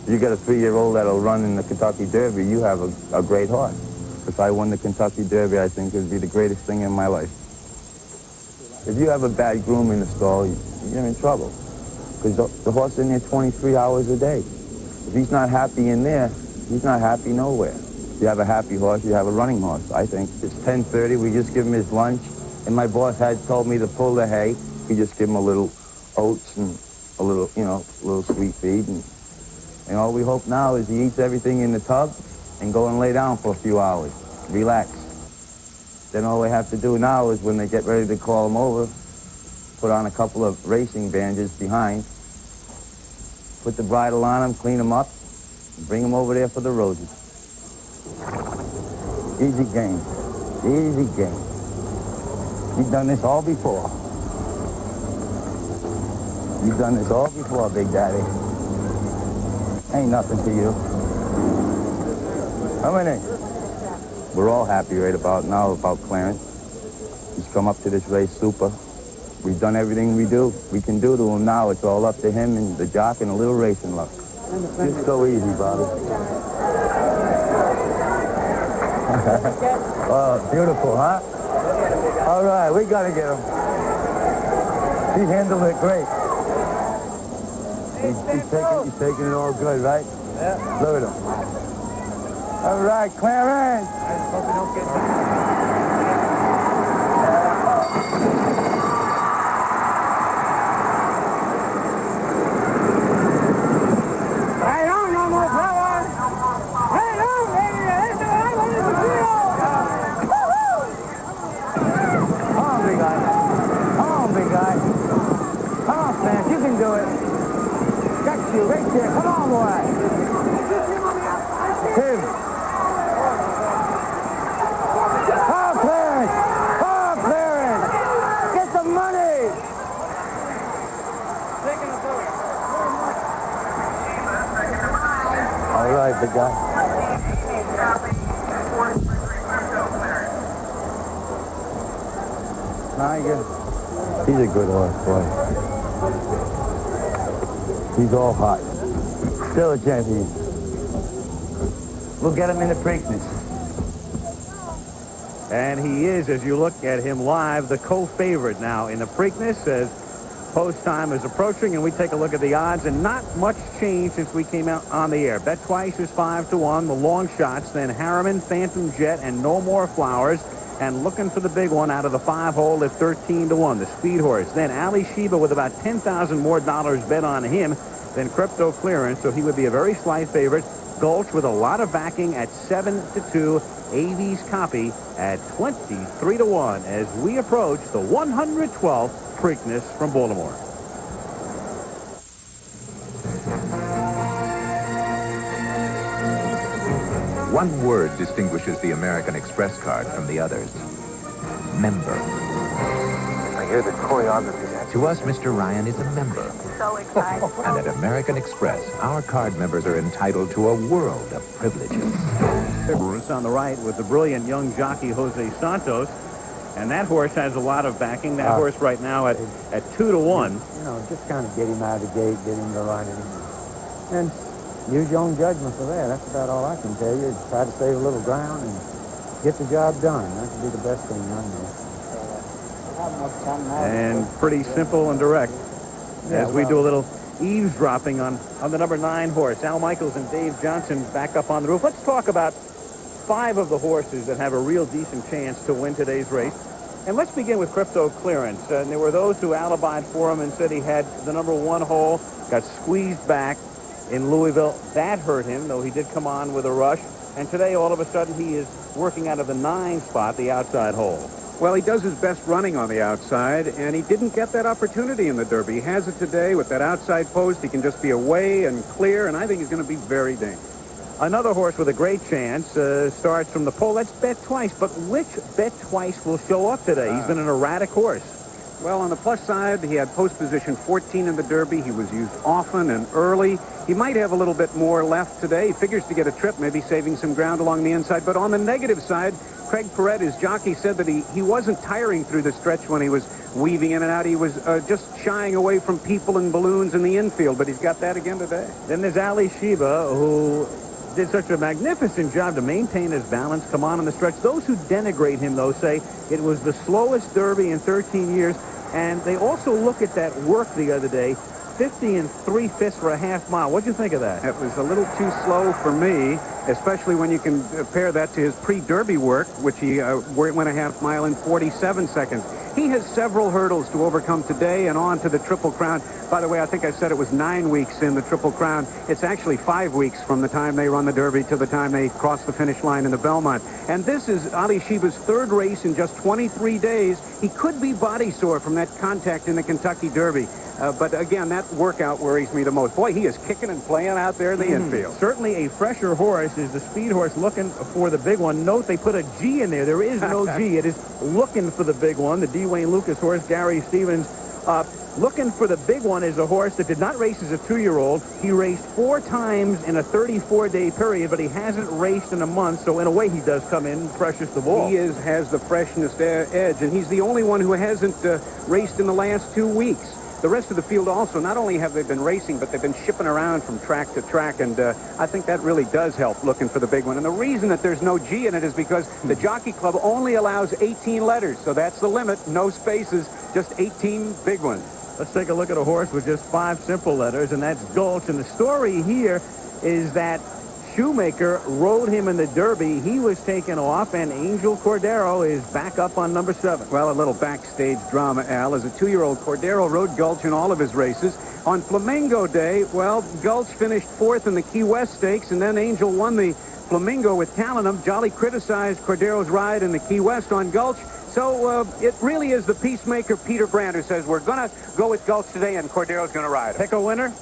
You got a 3-year-old that'll run in the Kentucky Derby, you have a great horse. If I won the Kentucky Derby, I think it would be the greatest thing in my life. If you have a bad groom in the stall, you're in trouble. Because the horse is in there 23 hours a day. If he's not happy in there, he's not happy nowhere. If you have a happy horse, you have a running horse, I think. It's 10:30, we just give him his lunch. And my boss had told me to pull the hay. We just give him a little oats and a little, little sweet feed. And all we hope now is he eats everything in the tub and go and lay down for a few hours. Relax. Then all they have to do now is when they get ready to call him over, put on a couple of racing bandages behind, put the bridle on him, clean him up, and bring him over there for the roses. Easy game. Easy game. You've done this all before. You've done this all before, Big Daddy. Ain't nothing to you. How many? We're all happy right about now about Clarence. He's come up to this race super. We've done everything we can do to him now. It's all up to him and the jock and a little racing luck. Just go easy, Bobby. Oh, beautiful, huh? All right, we got to get him. He handled it great. He's taking it all good, right? Yeah. Look at him. All right, Clarence. I hope we don't get right there. Come on, boy. Tim. Oh, Clarence. Oh, Clarence. Get the money. All right, big guy. He's a good horse, boy. He's all hot. Still a champion. We'll get him in the Preakness. And he is, as you look at him live, the co-favorite now in the Preakness as post time is approaching, and we take a look at the odds, and not much change since we came out on the air. Bet Twice is 5-1. The long shots, then Harriman, Phantom Jet, and No More Flowers. And looking for the big one out of the 5-hole at 13-1, the Speed Horse. Then Alysheba with about $10,000 more bet on him than Crypto Clearance, so he would be a very slight favorite. Gulch with a lot of backing at 7-2. AV's Copy at 23-1 as we approach the 112th Preakness from Baltimore. One word distinguishes the American Express card from the others. Member. I hear the choreography. To us, Mr. Ryan is a member. So excited. And at American Express, our card members are entitled to a world of privileges. Bruce on the right with the brilliant young jockey Jose Santos. And that horse has a lot of backing. That horse right now at 2-1. You know, just kind of get him out of the gate, get him to run it. And use your own judgment for that. That's about all I can tell you. Try to save a little ground and get the job done. That would be the best thing done there. And pretty simple and direct. As we do a little eavesdropping on the number 9 horse. Al Michaels and Dave Johnson back up on the roof. Let's talk about 5 of the horses that have a real decent chance to win today's race. And let's begin with Crypto Clearance. And there were those who alibied for him and said he had the number 1 hole, got squeezed back in Louisville. That hurt him, though he did come on with a rush. And today, all of a sudden, he is working out of the 9 spot, the outside hole. Well, he does his best running on the outside, and he didn't get that opportunity in the Derby. He has it today with that outside post. He can just be away and clear, and I think he's going to be very dangerous. Another horse with a great chance starts from the pole. That's Bet Twice, but which Bet Twice will show up today? He's been an erratic horse. Well, on the plus side, he had post position 14 in the Derby. He was used often and early. He might have a little bit more left today. He figures to get a trip, maybe saving some ground along the inside. But on the negative side, Craig Perret, his jockey, said that he wasn't tiring through the stretch when he was weaving in and out. He was just shying away from people and balloons in the infield, but he's got that again today. Then there's Alysheba, who did such a magnificent job to maintain his balance, come on in the stretch. Those who denigrate him, though, say it was the slowest Derby in 13 years, and they also look at that work the other day, 50 3/5 for a half mile. What'd you think of that? It was a little too slow for me, especially when you can compare that to his pre-Derby work, which he went a half mile in 47 seconds. He has several hurdles to overcome today and on to the Triple Crown. By the way, I think I said it was 9 weeks in the Triple Crown. It's actually 5 weeks from the time they run the Derby to the time they cross the finish line in the Belmont. And this is Alysheba's 3rd race in just 23 days. He could be body sore from that contact in the Kentucky Derby. But again, that workout worries me the most. Boy, he is kicking and playing out there in the infield. Certainly a fresher horse is the speed horse looking for the big one. Note they put a G in there. There is no G. It is looking for the big one. The D. Wayne Lucas horse, Gary Stevens. Looking for the big one is a horse that did not race as a 2-year-old. He raced 4 times in a 34-day period, but he hasn't raced in a month, so in a way he does come in freshest of all. He has the freshest edge, and he's the only one who hasn't raced in the last 2 weeks. The rest of the field also, not only have they been racing, but they've been shipping around from track to track, and I think that really does help looking for the big one. And the reason that there's no G in it is because the Jockey Club only allows 18 letters, so that's the limit. No spaces, just 18 big ones. Let's take a look at a horse with just 5 simple letters, and that's Gulch. And the story here is that Shoemaker rode him in the Derby. He was taken off, and Angel Cordero is back up on number 7. Well, a little backstage drama, Al. As a 2-year-old, Cordero rode Gulch in all of his races. On Flamingo Day, well, Gulch finished 4th in the Key West Stakes, and then Angel won the Flamingo with Callanum. Jolly criticized Cordero's ride in the Key West on Gulch. So it really is the peacemaker, Peter Brandt, who says we're going to go with Gulch today, and Cordero's going to ride him. Pick a winner?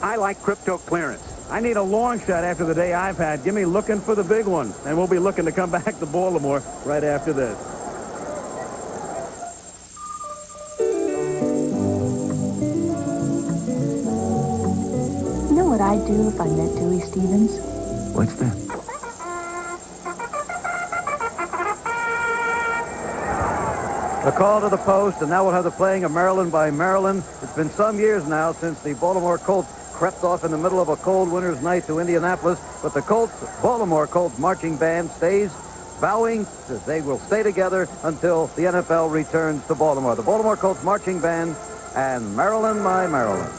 I like Crypto Clearance. I need a long shot after the day I've had. Give me looking for the big one. And we'll be looking to come back to Baltimore right after this. You know what I'd do if I met Dewey Stevens? What's that? The call to the post, and now we'll have the playing of Maryland by Maryland. It's been some years now since the Baltimore Colts crept off in the middle of a cold winter's night to Indianapolis, but the Baltimore Colts marching band stays, vowing that they will stay together until the NFL returns to Baltimore. The Baltimore Colts marching band and Maryland by Maryland.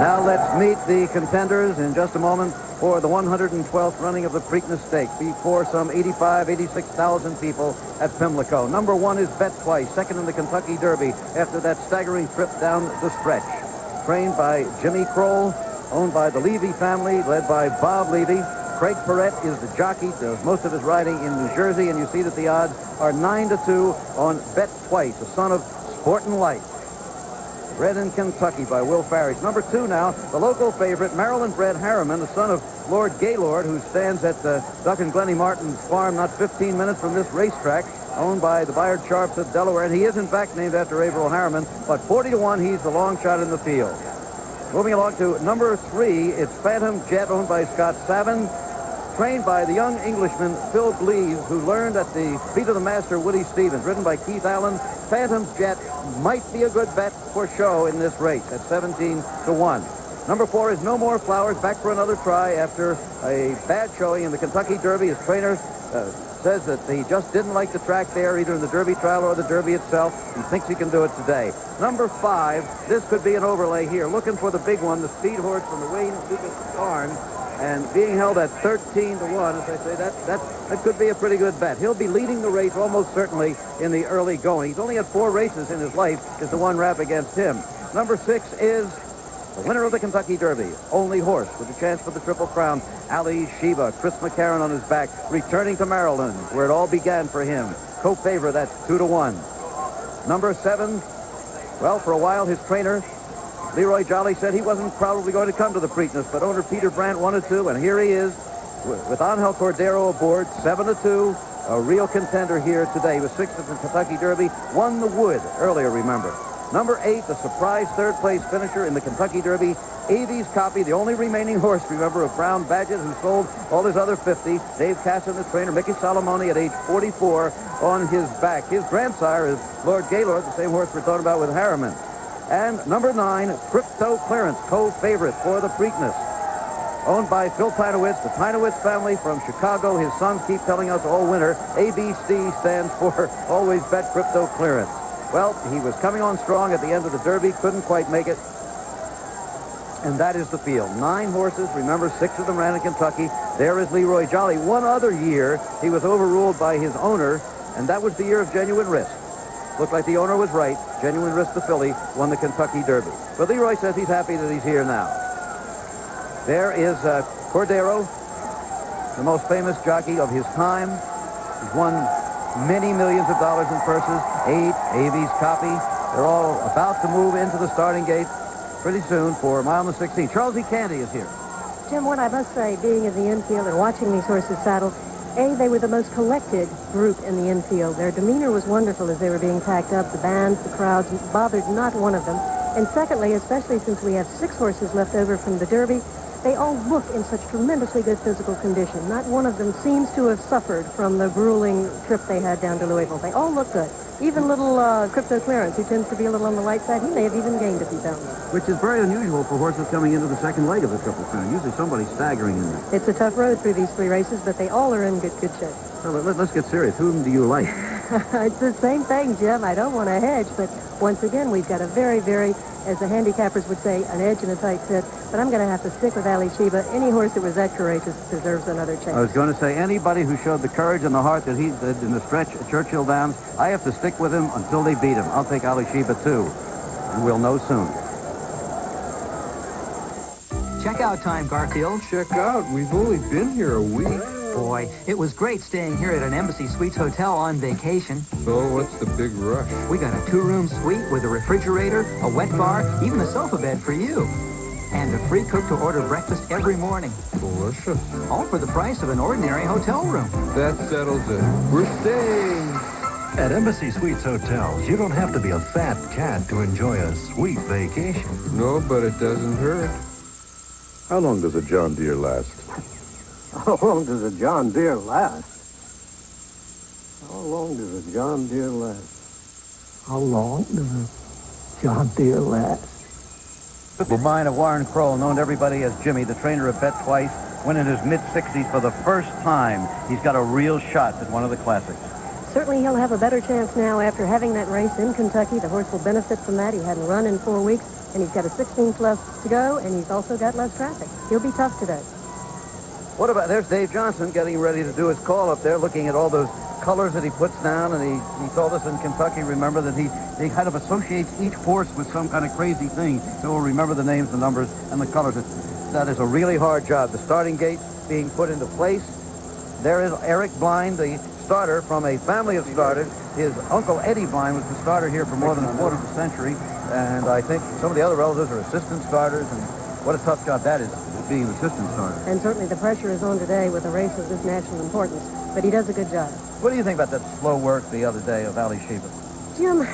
Now let's meet the contenders in just a moment for the 112th running of the Preakness Stakes before some 86,000 people at Pimlico. Number 1 is Bet Twice, second in the Kentucky Derby after that staggering trip down the stretch. Trained by Jimmy Kroll, owned by the Levy family, led by Bob Levy. Craig Perrette is the jockey, does most of his riding in New Jersey, and you see that the odds are 9-2 on Bet Twice, a son of Sportin' Life. Bred in Kentucky by Will Farish. Number 2 now, the local favorite, Maryland-bred Harriman, the son of Lord Gaylord, who stands at Duck and Glennie Martin's farm not 15 minutes from this racetrack, owned by the Bayard Sharps of Delaware. And he is, in fact, named after Averill Harriman, but 40-1, he's the long shot in the field. Moving along to number 3, it's Phantom Jet, owned by Scott Savin, trained by the young Englishman Phil Gleave, who learned at the feet of the master Woody Stevens, ridden by Keith Allen. Phantom Jet might be a good bet for show in this race at 17-1. Number 4 is No More Flowers, back for another try after a bad showing in the Kentucky Derby. His trainer says that he just didn't like the track there, either in the Derby trial or the Derby itself. He thinks he can do it today. Number 5, this could be an overlay here. Looking for the big one, the speed horse from the Wayne Lucas barn. And being held at 13-1, as I say, that could be a pretty good bet. He'll be leading the race almost certainly in the early going. He's only had 4 races in his life. Is the one rap against him. Number 6 is the winner of the Kentucky Derby, only horse with a chance for the Triple Crown, Alysheba. Chris McCarron on his back, returning to Maryland, where it all began for him. Co-favorite, that's 2-1. Number 7, well, for a while, his trainer, Leroy Jolly, said he wasn't probably going to come to the Preakness, but owner Peter Brandt wanted to, and here he is with Angel Cordero aboard, 7-2, a real contender here today. He was 6th at the Kentucky Derby, won the Wood earlier, remember. Number 8, the surprise third-place finisher in the Kentucky Derby, Avies Copy, the only remaining horse, remember, of Brown Badgett, who sold all his other 50. Dave Casson, the trainer, Mickey Solomoni at age 44 on his back. His grandsire is Lord Gaylord, the same horse we're talking about with Harriman. And number 9, Crypto Clearance, co-favorite for the Preakness. owned by Phil Pinowitz, the Pinowitz family from Chicago. His sons keep telling us all winter, ABC stands for Always Bet Crypto Clearance. Well, he was coming on strong at the end of the Derby, couldn't quite make it. And that is the field. 9 horses. Remember, 6 of them ran in Kentucky. There is Leroy Jolly. One other year, he was overruled by his owner, and that was the year of Genuine Risk. Looked like the owner was right. Genuine Risk, the filly, won the Kentucky Derby. But Leroy says he's happy that he's here now. There is Cordero, the most famous jockey of his time. He's won many millions of dollars in purses. 8, Avies Copy. They're all about to move into the starting gate pretty soon for mile and 16. Charles E. Candy is here. Jim, what I must say, being in the infield and watching these horses saddle, they were the most collected group in the infield. Their demeanor was wonderful as they were being packed up. The bands, the crowds, bothered not one of them. And secondly, especially since we have 6 horses left over from the Derby, they all look in such tremendously good physical condition. Not one of them seems to have suffered from the grueling trip they had down to Louisville. They all look good. Even little Crypto Clearance, who tends to be a little on the light side, he may have even gained a few pounds. Which is very unusual for horses coming into the second leg of the Triple Crown. Usually somebody's staggering in there. It's a tough road through these 3 races, but they all are in good shape. So let's get serious. Whom do you like? It's the same thing, Jim. I don't want to hedge, but once again, we've got a very, as the handicappers would say, an edge and a tight fit. But I'm going to have to stick with Alysheba. Any horse that was that courageous deserves another chance. I was going to say, anybody who showed the courage and the heart that he did in the stretch at Churchill Downs, I have to stick with him until they beat him. I'll take Alysheba, too. And we'll know soon. Check out time, Garfield. Check out. We've only been here a week. Boy, it was great staying here at an Embassy Suites hotel on vacation. So what's the big rush? We got a 2-room suite with a refrigerator, a wet bar, even a sofa bed for you. And a free cook-to-order breakfast every morning. Delicious. All for the price of an ordinary hotel room. That settles it. We're staying. At Embassy Suites Hotels, you don't have to be a fat cat to enjoy a sweet vacation. No, but it doesn't hurt. How long does a John Deere last? How long does a John Deere last? How long does a John Deere last? How long does a John Deere last? The mind of Warren Kroll, known to everybody as Jimmy, the trainer of Bet Twice, went in his mid-60s for the first time. He's got a real shot at one of the classics. Certainly he'll have a better chance now after having that race in Kentucky. The horse will benefit from that. He hadn't run in 4 weeks, and he's got a 16th left to go, and he's also got less traffic. He'll be tough today. What about, there's Dave Johnson getting ready to do his call up there, looking at all those colors that he puts down, and he told us in Kentucky, remember, that he kind of associates each horse with some kind of crazy thing. So we'll remember the names, the numbers, and the colors. That is a really hard job. The starting gate being put into place. There is Eric Blind, the starter from a family of starters. His uncle Eddie Blind was the starter here for more than a quarter of a century, and I think some of the other relatives are assistant starters, and what a tough job that is, being an assistant starter. And certainly the pressure is on today with a race of this national importance, but he does a good job. What do you think about that slow work the other day of Alysheba? Jim,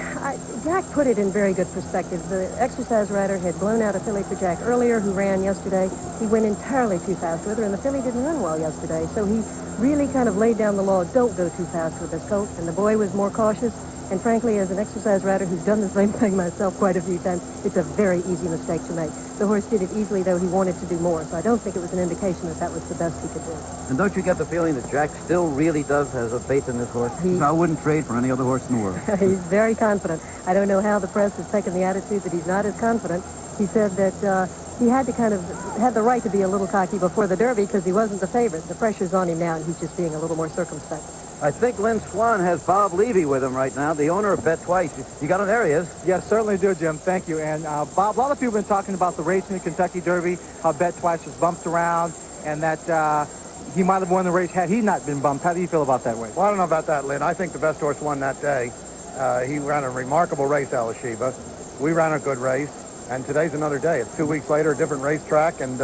Jack put it in very good perspective. The exercise rider had blown out a filly for Jack earlier, who ran yesterday. He went entirely too fast with her, and the filly didn't run well yesterday. So he really kind of laid down the law, don't go too fast with this colt. And the boy was more cautious. And frankly, as an exercise rider who's done the same thing myself quite a few times, it's a very easy mistake to make. The horse did it easily, though he wanted to do more. So I don't think it was an indication that that was the best he could do. And don't you get the feeling that Jack still really does has a faith in this horse? I wouldn't trade for any other horse in the world. He's very confident. I don't know how the press has taken the attitude that he's not as confident. He said that he had to kind of had the right to be a little cocky before the Derby because he wasn't the favorite. The pressure's on him now, and he's just being a little more circumspect. I think Lynn Swan has Bob Levy with him right now, the owner of Bet Twice. You got him? There he is. Yes, certainly do, Jim. Thank you. And Bob, a lot of people have been talking about the race in the Kentucky Derby, how Bet Twice was bumped around, and that he might have won the race had he not been bumped. How do you feel about that way? Well, I don't know about that, Lynn. I think the best horse won that day. He ran a remarkable race, Alysheba. We ran a good race, and today's another day. It's 2 weeks later, a different racetrack, and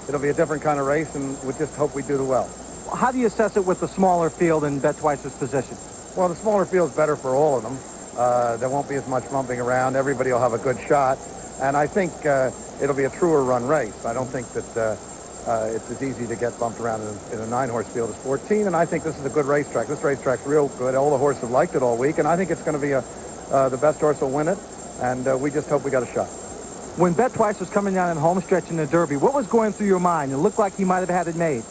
it'll be a different kind of race, and we just hope we do well. How do you assess it with the smaller field in Bet Twice's position? Well, the smaller field's better for all of them. There won't be as much bumping around. Everybody will have a good shot. And I think it'll be a truer run race. I don't think that it's as easy to get bumped around in a 9-horse field as 14. And I think this is a good racetrack. This racetrack's real good. All the horses have liked it all week. And I think it's going to be the best horse will win it. And we just hope we got a shot. When Bet Twice was coming down in home stretch in the Derby, what was going through your mind? It looked like he might have had it made.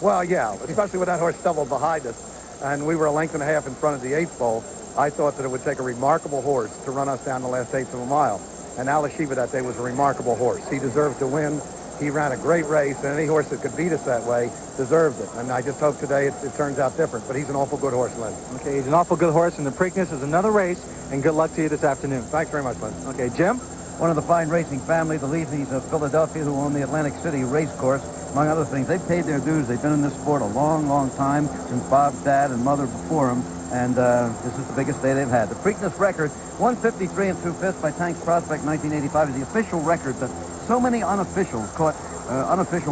Well, yeah, especially when that horse stumbled behind us, and we were a length and a half in front of the 8th pole. I thought that it would take a remarkable horse to run us down the last 1/8 of a mile. And Alysheba that day was a remarkable horse. He deserved to win. He ran a great race, and any horse that could beat us that way deserved it. And I just hope today it turns out different. But he's an awful good horse, Lynn. Okay, he's an awful good horse, and the Preakness is another race, and good luck to you this afternoon. Thanks very much, Lynn. Okay, Jim? One of the fine racing family, the Leafys of Philadelphia, who own the Atlantic City race course, among other things. They've paid their dues. They've been in this sport a long, long time, since Bob's dad and mother before him. And this is the biggest day they've had. The Preakness record, 153 and 2/5 by Tanks Prospect 1985, is the official record that so many unofficial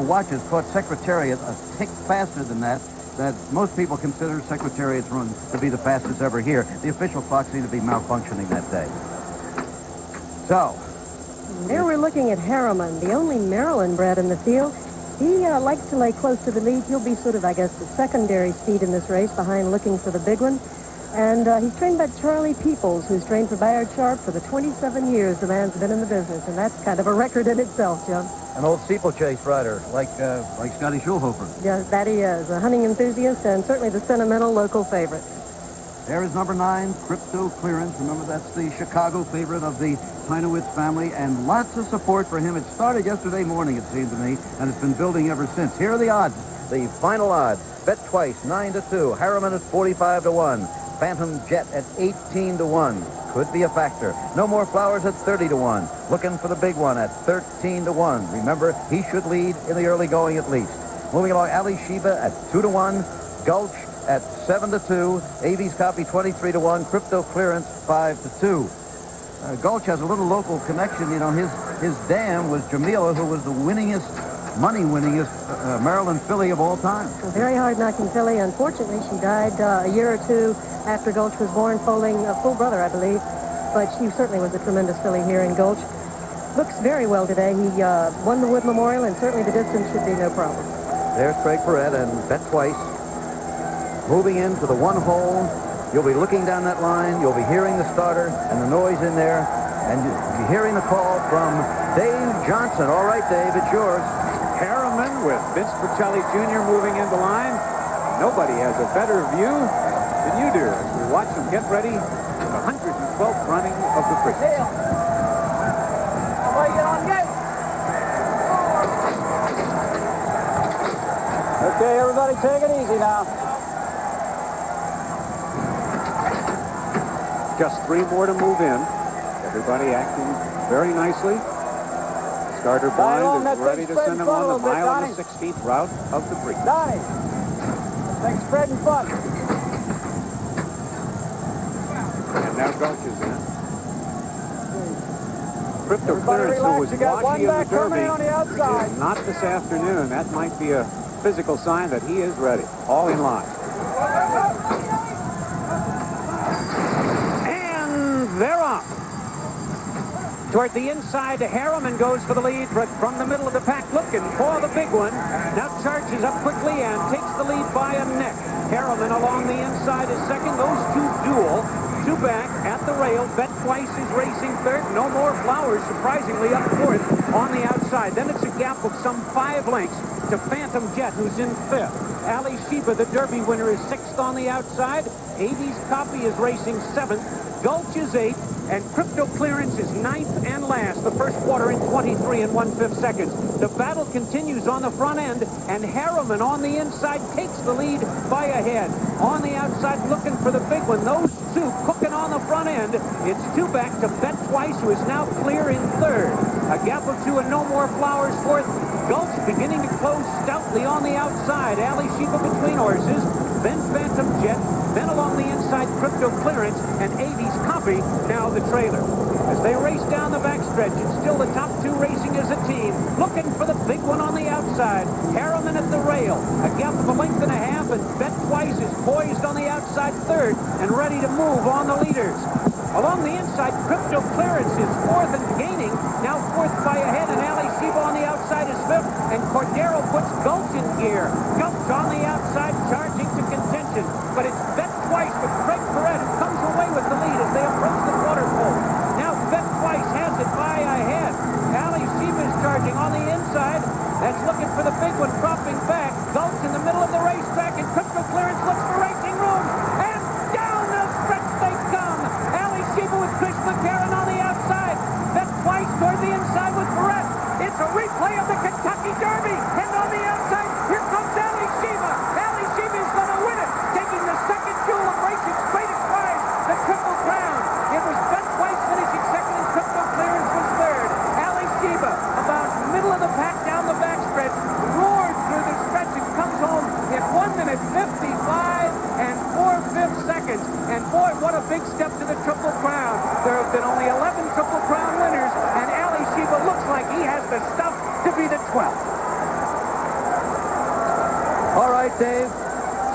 watches caught Secretariat a tick faster than that most people consider Secretariat's run to be the fastest ever here. The official clock seemed to be malfunctioning that day. So, there we're looking at Harriman, the only Maryland bred in the field. He likes to lay close to the lead. He'll be sort of, I guess, the secondary speed in this race, behind looking for the big one. And he's trained by Charlie Peoples, who's trained for Bayard Sharp for the 27 years the man's been in the business. And that's kind of a record in itself, Jim. an old steeplechase rider like Scotty Schulhofer. Yes, that he is. A hunting enthusiast and certainly the sentimental local favorite. There is number 9, Crypto Clearance. Remember, that's the Chicago favorite of the Tynowitz family, and lots of support for him. It started yesterday morning, it seemed to me, and it's been building ever since. Here are the odds, the final odds. Bet Twice, 9-2. Harriman at 45-1. Phantom Jet at 18-1. Could be a factor. No More Flowers at 30-1. Looking for the big one at 13-1. Remember, he should lead in the early going at least. Moving along, Alysheba at 2-1. Gulch at 7-2. Avies Copy 23-1. Crypto Clearance 5-2. Gulch has a little local connection. You know, his dam was Jamila, who was the money-winningest Maryland filly of all time. A very hard-knocking filly. Unfortunately, she died a year or two after Gulch was born, foaling a full brother, I believe. But she certainly was a tremendous filly here in Gulch. Looks very well today. He won the Wood Memorial, and certainly the distance should be no problem. There's Craig Perret and Bet Twice. Moving into the one hole. You'll be looking down that line. You'll be hearing the starter and the noise in there. And you'll be hearing the call from Dave Johnson. All right, Dave, it's yours. Harriman with Vince Pacelli Jr. moving in the line. Nobody has a better view than you do as we watch them get ready for the 112th running of the Preakness. Okay, everybody take it easy now. Just 3 more to move in. Everybody acting very nicely. Starter blind is ready to send him on the mile and the 16th route of the Preakness. Donnie, thanks spread and fun. And now Gulch is in. Crypto Clearance, who was watching in the Derby, is not this afternoon. That might be a physical sign that he is ready. All in line. And they're off. Toward the inside, Harriman goes for the lead, but from the middle of the pack looking for the big one. Now charges up quickly and takes the lead by a neck. Harriman along the inside is second. Those two duel. 2 back at the rail. Bet Twice is racing third. No More Flowers surprisingly up fourth on the outside. Then it's a gap of some 5 lengths to Phantom Jet, who's in fifth. Alysheba, the Derby winner, is sixth on the outside. Avies Copy is racing seventh. Gulch is eighth. And Crypto Clearance is ninth and last. The first quarter in 23 and 1/5 seconds. The battle continues on the front end, and Harriman on the inside takes the lead by a head. On the outside looking for the big one. Those two cooking on the front end. It's 2 back to Bet Twice, who is now clear in third. A gap of 2 and No More Flowers fourth. Gulch beginning to close stoutly on the outside. Alysheba between horses. Then Phantom Jet. Then along the inside, Crypto Clearance, and Avies Copy, now the trailer. As they race down the backstretch, it's still the top 2 racing as a team, looking for the big one on the outside. Harriman at the rail, a gap of 1.5 lengths, and Bet Twice is poised on the outside third and ready to move on the leaders. Along the inside, Crypto Clearance is fourth and gaining, now fourth by a head, and Alysheba on the outside is fifth, and Cordero puts Gulch in gear. Gulch on the outside, charging to contention, but it's Bet Twice, but Craig Perret comes away with the lead as they approach the quarter pole. Now Bet Twice has it by a head. It's a replay of the Kentucky Derby. And on the outside, here comes Alysheba. Alysheba is going to win it, taking the second jewel of racing straight at prize, the Triple Crown. It was Bet Twice finishing second and Crypto Clearance was third. Alysheba, about middle of the pack down the backstretch, roared through the stretch and comes home in 1 minute 55 and 4/5 seconds. And boy, what a big step to the Triple Crown. There have been only 11 Triple Crown winners, and Alysheba looks like he has the stuff to be the 12th. All right, Dave.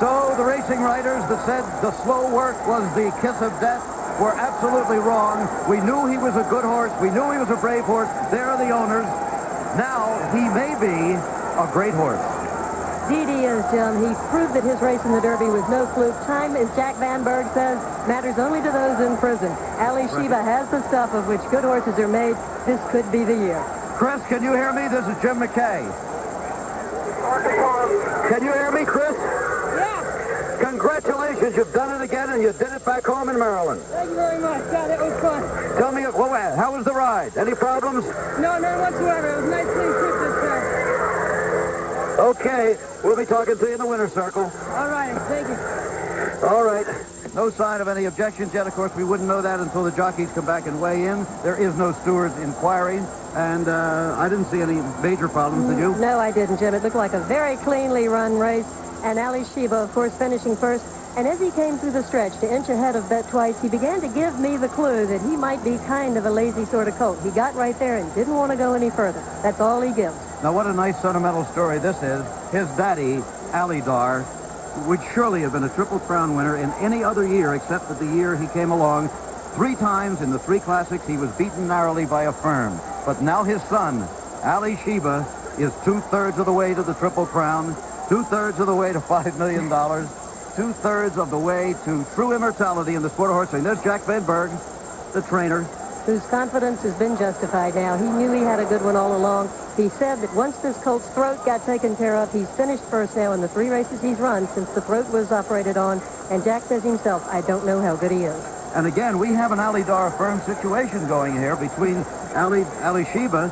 So the racing writers that said the slow work was the kiss of death were absolutely wrong. We knew he was a good horse. We knew he was a brave horse. There are the owners. Now he may be a great horse. Indeed he is, Jim. He proved that his race in the Derby was no fluke. Time, as Jack Van Berg says, matters only to those in prison. Alysheba has the stuff of which good horses are made. This could be the year. Chris, can you hear me? This is Jim McKay. Can you hear me, Chris? Yeah. Congratulations. You've done it again, and you did it back home in Maryland. Thank you very much. Yeah, that was fun. Tell me, how was the ride? Any problems? No, none whatsoever. It was a nice clean trip this time. Okay. We'll be talking to you in the winner's circle. All right. Thank you. All right. No sign of any objections yet. Of course, we wouldn't know that until the jockeys come back and weigh in. There is no steward's inquiry, and I didn't see any major problems, did you? No, I didn't, Jim. It looked like a very cleanly run race, and Alysheba, of course, finishing first. And as he came through the stretch to inch ahead of Bet Twice, he began to give me the clue that he might be kind of a lazy sort of colt. He got right there and didn't want to go any further. That's all he gives. Now, what a nice sentimental story this is. His daddy, Alydar, would surely have been a Triple Crown winner in any other year except that the year he came along. 3 times in the 3 classics, he was beaten narrowly by a firm. But now his son, Alysheba, is 2/3 of the way to the Triple Crown, 2/3 of the way to $5 million, 2/3 of the way to true immortality in the sport of horse racing. There's Jack Van Berg, the trainer, whose confidence has been justified now. He knew he had a good one all along. He said that once this colt's throat got taken care of, he's finished first now in the 3 races he's run since the throat was operated on. And Jack says himself, I don't know how good he is. And again, we have an Alydar firm situation going here between Alysheba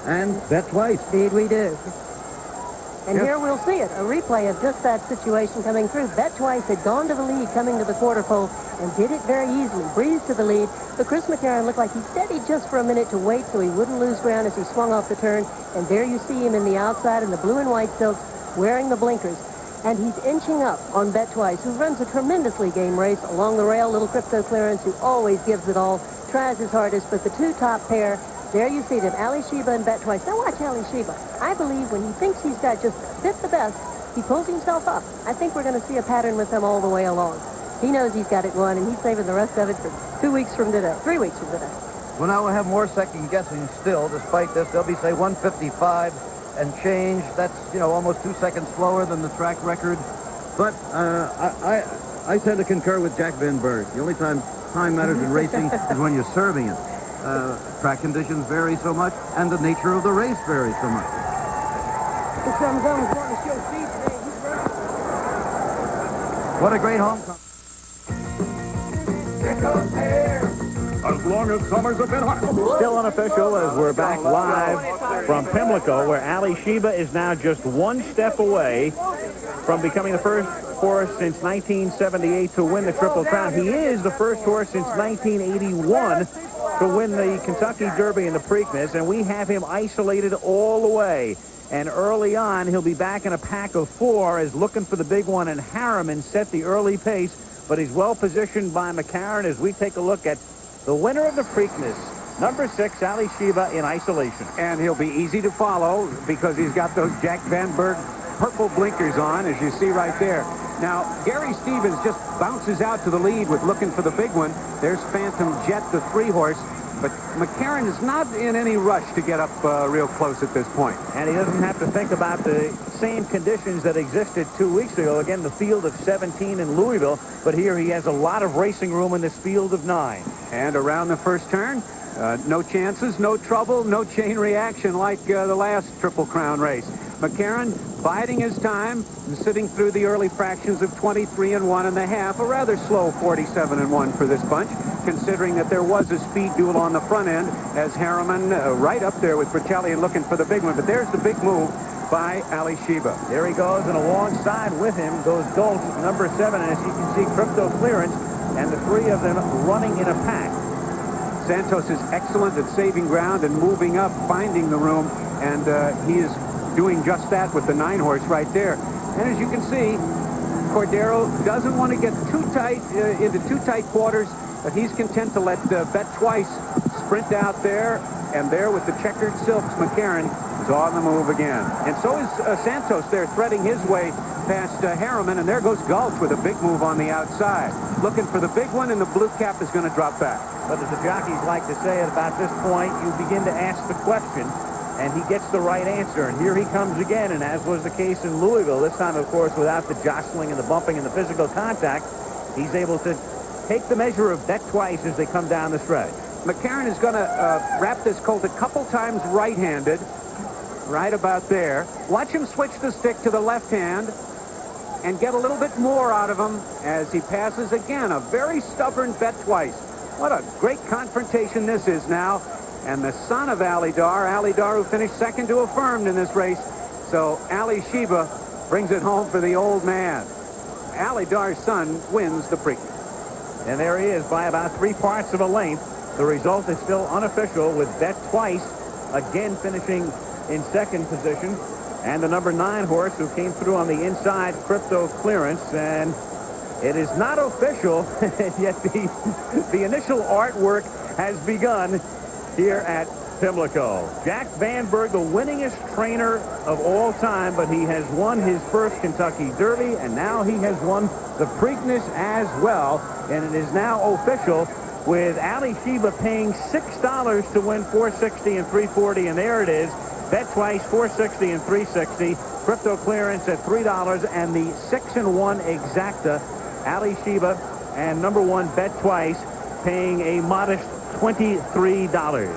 and Bet Twice. Indeed we do. And Yes. here we'll see it, a replay of just that situation coming through. Bet Twice had gone to the lead coming to the quarter pole and did it very easily, breezed to the lead. But Chris McCarron looked like he steadied just for a minute to wait so he wouldn't lose ground as he swung off the turn. And there you see him in the outside in the blue and white silks wearing the blinkers. And he's inching up on Bet Twice, who runs a tremendously game race along the rail. Little Crypto Clearance, who always gives it all, tries his hardest. But the 2 top pair, there you see them, Alysheba and Bet Twice. Now watch Alysheba. I believe when he thinks he's got just a bit the best, he pulls himself up. I think we're going to see a pattern with him all the way along. He knows he's got it won, and he's saving the rest of it for 2 weeks from today, 3 weeks from today. Well, now we'll have more second guessing still, despite this. They'll be, say, 155 and change. That's, almost 2 seconds slower than the track record. But I tend to concur with Jack Van Berg. The only time matters in racing is when you're serving it. Track conditions vary so much, and the nature of the race varies so much. What a great homecoming. As long as summers have been hot. Still unofficial as we're back live from Pimlico, where Alysheba is now just 1 step away from becoming the first horse since 1978 to win the Triple Crown. He is the first horse since 1981 to win the Kentucky Derby and the Preakness, and we have him isolated all the way. And early on, he'll be back in a pack of 4 as looking for the big one, and Harriman set the early pace, but he's well positioned by McCarron as we take a look at the winner of the Preakness, number 6, Alysheba in isolation. And he'll be easy to follow because he's got those Jack Van Berg purple blinkers on, as you see right there. Now, Gary Stevens just bounces out to the lead with looking for the big one. There's Phantom Jet, the 3-horse. But McCarron is not in any rush to get up real close at this point. And he doesn't have to think about the same conditions that existed 2 weeks ago. Again, the field of 17 in Louisville. But here he has a lot of racing room in this field of 9. And around the first turn, no chances, no trouble, no chain reaction like the last Triple Crown race. McCarron biding his time and sitting through the early fractions of 23 1/2, a rather slow 47-1 for this bunch, considering that there was a speed duel on the front end as Harriman right up there with Bertelli and looking for the big one. But there's the big move by Alysheba. There he goes, and alongside with him goes Gulch, number 7, and as you can see, Crypto Clearance, and the three of them running in a pack. Santos is excellent at saving ground and moving up, finding the room, and he is doing just that with the 9-horse right there. And as you can see, Cordero doesn't want to get too tight into too tight quarters, but he's content to let Bet Twice sprint out there, and there with the checkered silks, McCarron is on the move again. And so is Santos there, threading his way past Harriman, and there goes Gulch with a big move on the outside. Looking for the big one, and the blue cap is going to drop back. But as the jockeys like to say, at about this point, you begin to ask the question, and he gets the right answer. And here he comes again, and as was the case in Louisville, this time, of course, without the jostling and the bumping and the physical contact, he's able to take the measure of Bet Twice as they come down the stretch. McCarron is going to wrap this colt a couple times right-handed, right about there. Watch him switch the stick to the left hand and get a little bit more out of him as he passes again. A very stubborn Bet Twice. What a great confrontation this is now. And the son of Alydar, who finished second to Affirmed in this race. So Alysheba brings it home for the old man. Alydar's son wins the Preakness. And there he is by about 3/4 of a length. The result is still unofficial, with Bet Twice again finishing in second position. And the number 9 horse who came through on the inside, Crypto Clearance. And it is not official, yet the initial artwork has begun here at Pimlico. Jack Vanberg, the winningest trainer of all time, but he has won his first Kentucky Derby, and now he has won the Preakness as well. And it is now official, with Alysheba paying $6 to win 460 and 340, and there it is. Bet Twice 460 and 360. Crypto Clearance at $3, and the 6-1 exacta, Alysheba, and number 1 Bet Twice paying a modest $23.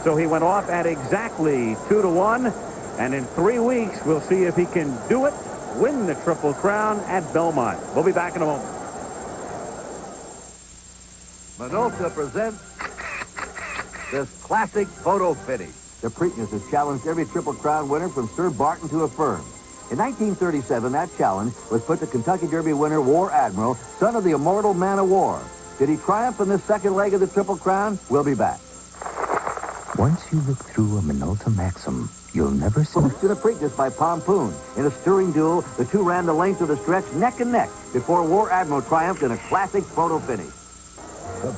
So he went off at exactly 2-1, and in 3 weeks we'll see if he can do it, win the Triple Crown at Belmont. We'll be back in a moment. Minolta presents this classic photo finish. The Preakness has challenged every Triple Crown winner from Sir Barton to Affirm. In 1937, that challenge was put to Kentucky Derby winner War Admiral, son of the immortal man of war. Did he triumph in this second leg of the Triple Crown? We'll be back. Once you look through a Minolta Maxim, you'll never see... To the Preakness by Pompoon. In a stirring duel, the two ran the length of the stretch neck and neck before War Admiral triumphed in a classic photo finish.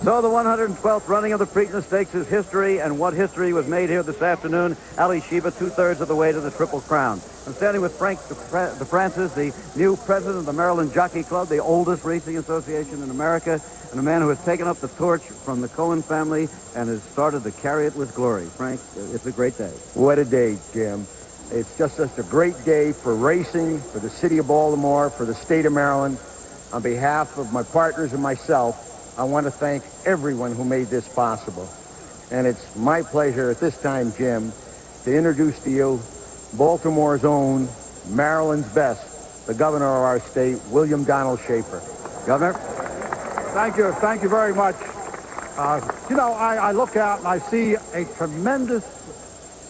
So the 112th running of the Preakness Stakes is history, and what history was made here this afternoon. Alysheba 2/3 of the way to the Triple Crown. I'm standing with Frank DeFrancis, the new president of the Maryland Jockey Club, the oldest racing association in America, and a man who has taken up the torch from the Cohen family and has started to carry it with glory. Frank, it's a great day. What a day, Jim. It's just such a great day for racing, for the city of Baltimore, for the state of Maryland. On behalf of my partners and myself, I want to thank everyone who made this possible. And it's my pleasure at this time, Jim, to introduce to you Baltimore's own, Maryland's best, the governor of our state, William Donald Schaefer. Governor? Thank you very much. I look out and I see a tremendous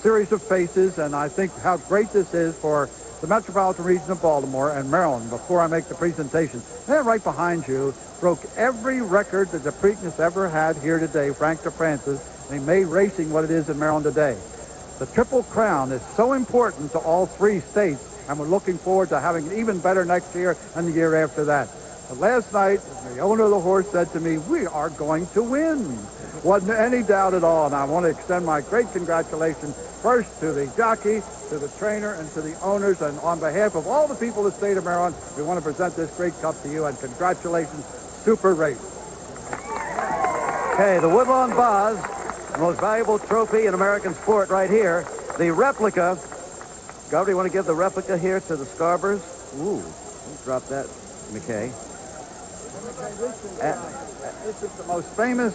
series of faces, and I think how great this is for the metropolitan region of Baltimore and Maryland. Before I make the presentation, there right behind you broke every record that the Preakness ever had here today, Frank DeFrancis. They made racing what it is in Maryland today. The Triple Crown is so important to all 3 states, and we're looking forward to having it even better next year and the year after that. But last night, the owner of the horse said to me, we are going to win. Wasn't any doubt at all, and I want to extend my great congratulations first to the jockey, to the trainer, and to the owners, and on behalf of all the people of the state of Maryland, we want to present this great cup to you, and congratulations, super race. Okay, the Woodlawn Vase, the most valuable trophy in American sport right here. The replica. Governor, you want to give the replica here to the Scarbers? Ooh, let's drop that, McKay. This is the most famous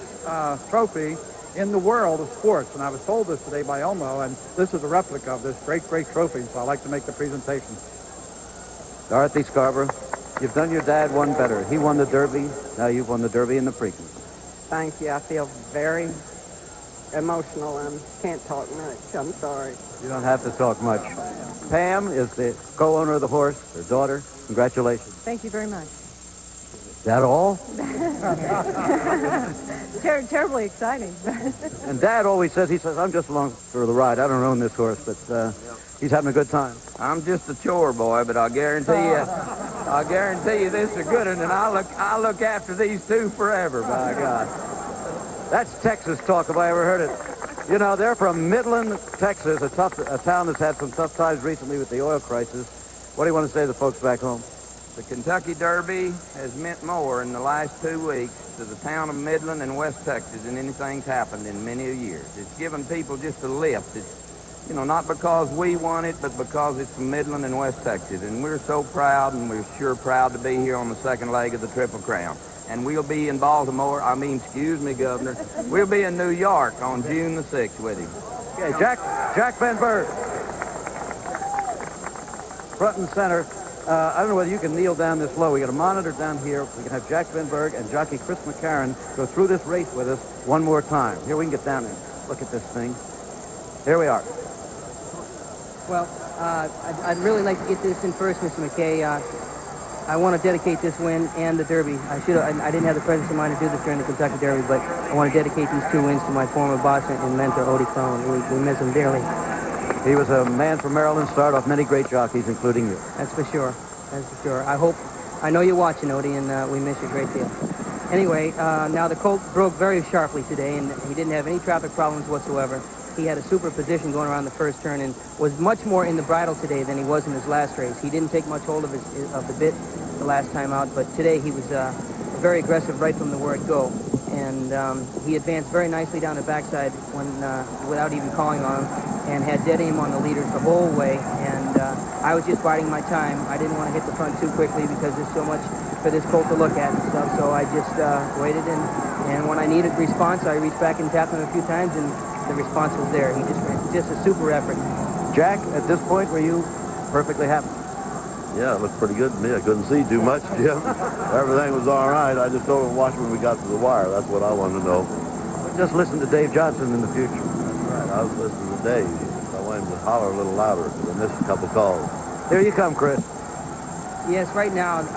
trophy in the world of sports. And I was told this today by Elmo, and this is a replica of this great, great trophy, so I'd like to make the presentation. Dorothy Scarborough, you've done your dad one better. He won the Derby. Now you've won the Derby in the Preakness. Thank you. I feel very emotional and can't talk much. I'm sorry. You don't have to talk much. Pam is the co-owner of the horse, her daughter. Congratulations. Thank you very much. Is that all? Terribly exciting. And Dad always says, I'm just along for the ride. I don't own this horse, but he's having a good time. I'm just a chore boy, but I'll guarantee you this is a good one, and I'll look after these two forever, by God. That's Texas talk if I ever heard it. You know, they're from Midland, Texas, a town that's had some tough times recently with the oil crisis. What do you want to say to the folks back home? The Kentucky Derby has meant more in the last 2 weeks to the town of Midland and West Texas than anything's happened in many years. It's given people just a lift. It's, you know, not because we won it, but because it's from Midland and West Texas. And we're so proud, and we're sure proud to be here on the second leg of the Triple Crown. And we'll be in Baltimore, excuse me, Governor, we'll be in New York on June the 6th with him. Okay, Jack Van Berg. Front and center. I don't know whether you can kneel down this low. We got a monitor down here. We can have Jack Van Berg and jockey Chris McCarron go through this race with us one more time. Here, we can get down and look at this thing. Here we are. Well, I'd really like to get this in first, Mr. McKay. I want to dedicate this win and the Derby. I didn't have the presence of mind to do this during the Kentucky Derby, but I want to dedicate these 2 wins to my former boss and mentor, Odie Crone. We miss him dearly. He was a man from Maryland, started off many great jockeys, including you. That's for sure. That's for sure. I know you're watching, Odie, and we miss you a great deal. Anyway, now the colt broke very sharply today, and he didn't have any traffic problems whatsoever. He had a super position going around the first turn and was much more in the bridle today than he was in his last race. He didn't take much hold of the bit the last time out, but today he was very aggressive right from the word go. And he advanced very nicely down the backside without even calling on him, and had dead aim on the leaders the whole way. And I was just biding my time. I didn't want to hit the front too quickly because there's so much for this colt to look at and stuff. So I just waited, and when I needed response, I reached back and tapped him a few times, and the response was there. He just a super effort. Jack, at this point, were you perfectly happy? Yeah, it looked pretty good to me. I couldn't see too much, Jim. Everything was all right. I just told him to watch when we got to the wire. That's what I wanted to know. Just listen to Dave Johnson in the future. That's right. I was listening to Dave. I wanted him to holler a little louder because I missed a couple calls. Here you come, Chris. Yes, right now,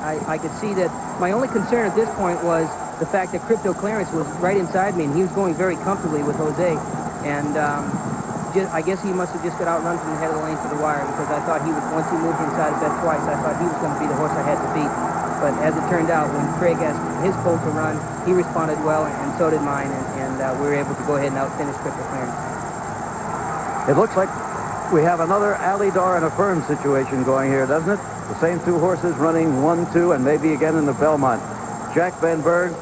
I could see that my only concern at this point was the fact that Crypto Clarence was right inside me, and he was going very comfortably with Jose. And I guess he must have just got outrun from the head of the lane to the wire, because I thought he would, once he moved inside of Bet twice, I thought he was going to be the horse I had to beat. But as it turned out, when Craig asked his colt to run, he responded well, and so did mine, and we were able to go ahead and outfinish Crypto Clarence. It looks like we have another Alydar and a Fern situation going here, doesn't it? The same 2 horses running 1, 2, and maybe again in the Belmont. Jack Van Berg,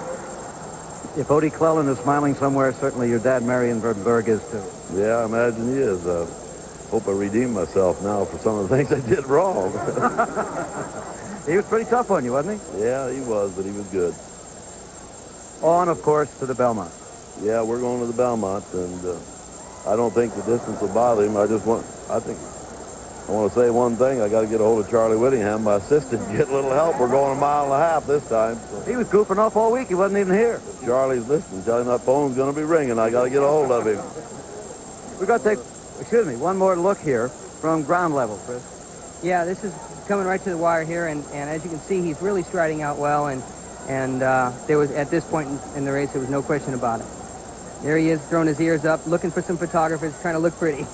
if Odie Clellan is smiling somewhere, certainly your dad, Marion Van Berg, is too. Yeah, I imagine he is. Hope I redeemed myself now for some of the things I did wrong. He was pretty tough on you, wasn't he? Yeah, he was, but he was good. On, of course, to the Belmont. Yeah, we're going to the Belmont, and I don't think the distance will bother him. I want to say one thing. I got to get a hold of Charlie Whittingham, my assistant, get a little help. We're going 1.5 miles this time. So. He was goofing off all week. He wasn't even here. If Charlie's listening. Tell him that phone's going to be ringing. I got to get a hold of him. We've got to take, one more look here from ground level, Chris. Yeah, this is coming right to the wire here, and as you can see, he's really striding out well, and there was, at this point in the race, there was no question about it. There he is, throwing his ears up, looking for some photographers, trying to look pretty.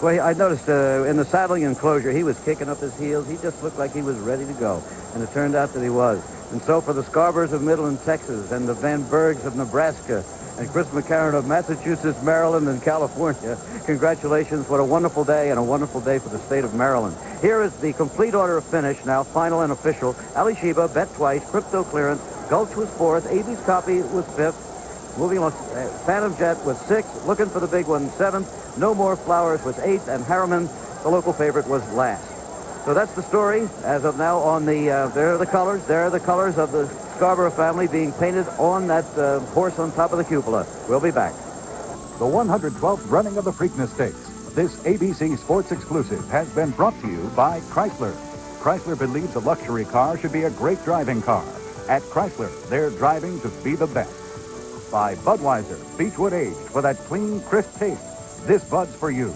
Well, I noticed in the saddling enclosure, he was kicking up his heels. He just looked like he was ready to go, and it turned out that he was. And so for the Scarboroughs of Midland, Texas, and the Van Bergs of Nebraska, and Chris McCarron of Massachusetts, Maryland, and California, congratulations. What a wonderful day, and a wonderful day for the state of Maryland. Here is the complete order of finish now, final and official. Alysheba, Bet Twice, Crypto Clearance, Gulch was 4th, AB's Copy was 5th. Moving on, Phantom Jet was 6th, Looking for the Big One 7th, No More Flowers was 8th, and Harriman, the local favorite, was last. So that's the story as of now on the, there are the colors. There are the colors of the Scarborough family being painted on that horse on top of the cupola. We'll be back. The 112th running of the Preakness Stakes. This ABC Sports exclusive has been brought to you by Chrysler. Chrysler believes a luxury car should be a great driving car. At Chrysler, they're driving to be the best. By Budweiser, Beechwood Aged, for that clean, crisp taste. This Bud's for you.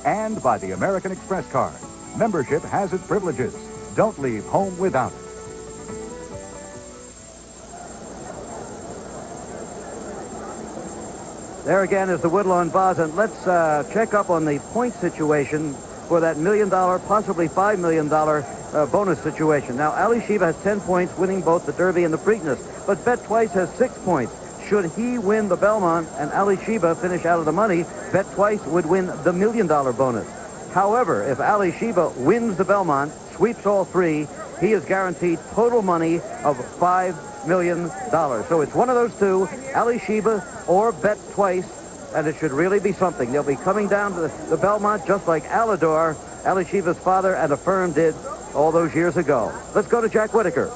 And by the American Express card. Membership has its privileges. Don't leave home without it. There again is the Woodlawn Vase, and let's check up on the point situation for that $1 million, possibly $5 million bonus situation. Now, Alysheba has 10 points, winning both the Derby and the Preakness, but Bet Twice has 6 points. Should he win the Belmont and Alysheba finish out of the money, Bet Twice would win the $1 million bonus. However, if Alysheba wins the Belmont, sweeps all three, he is guaranteed total money of $5 million. So it's one of those two, Alysheba or Bet Twice, and it should really be something. They'll be coming down to the Belmont just like Alador, Alysheba's father, and Affirm did all those years ago. Let's go to Jack Whitaker.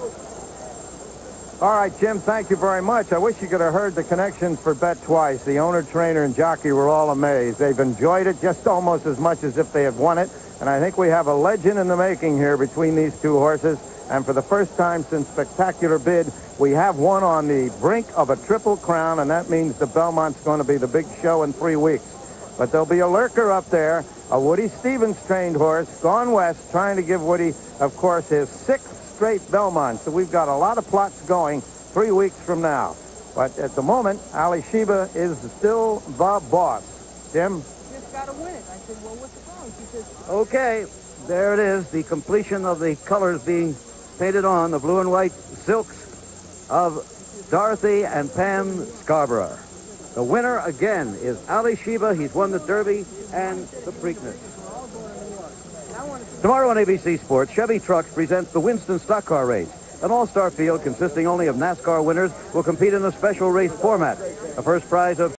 All right, Jim, thank you very much. I wish you could have heard the connections for Bet Twice. The owner, trainer, and jockey were all amazed. They've enjoyed it just almost as much as if they had won it. And I think we have a legend in the making here between these two horses. And for the first time since Spectacular Bid, we have one on the brink of a Triple Crown, and that means the Belmont's going to be the big show in 3 weeks. But there'll be a lurker up there, a Woody Stevens trained horse, gone west, trying to give Woody, of course, his 6th straight Belmont. So we've got a lot of plots going 3 weeks from now. But at the moment, Alysheba is still the boss. Jim? Just got to win it. I said, well, what's the problem? She says, Okay, there it is, the completion of the colors being painted on the blue and white silks of Dorothy and Pam Scarborough. The winner again is Alysheba. He's won the Derby and the Preakness. Tomorrow on ABC Sports, Chevy Trucks presents the Winston Stock Car Race. An all-star field consisting only of NASCAR winners will compete in a special race format. A first prize of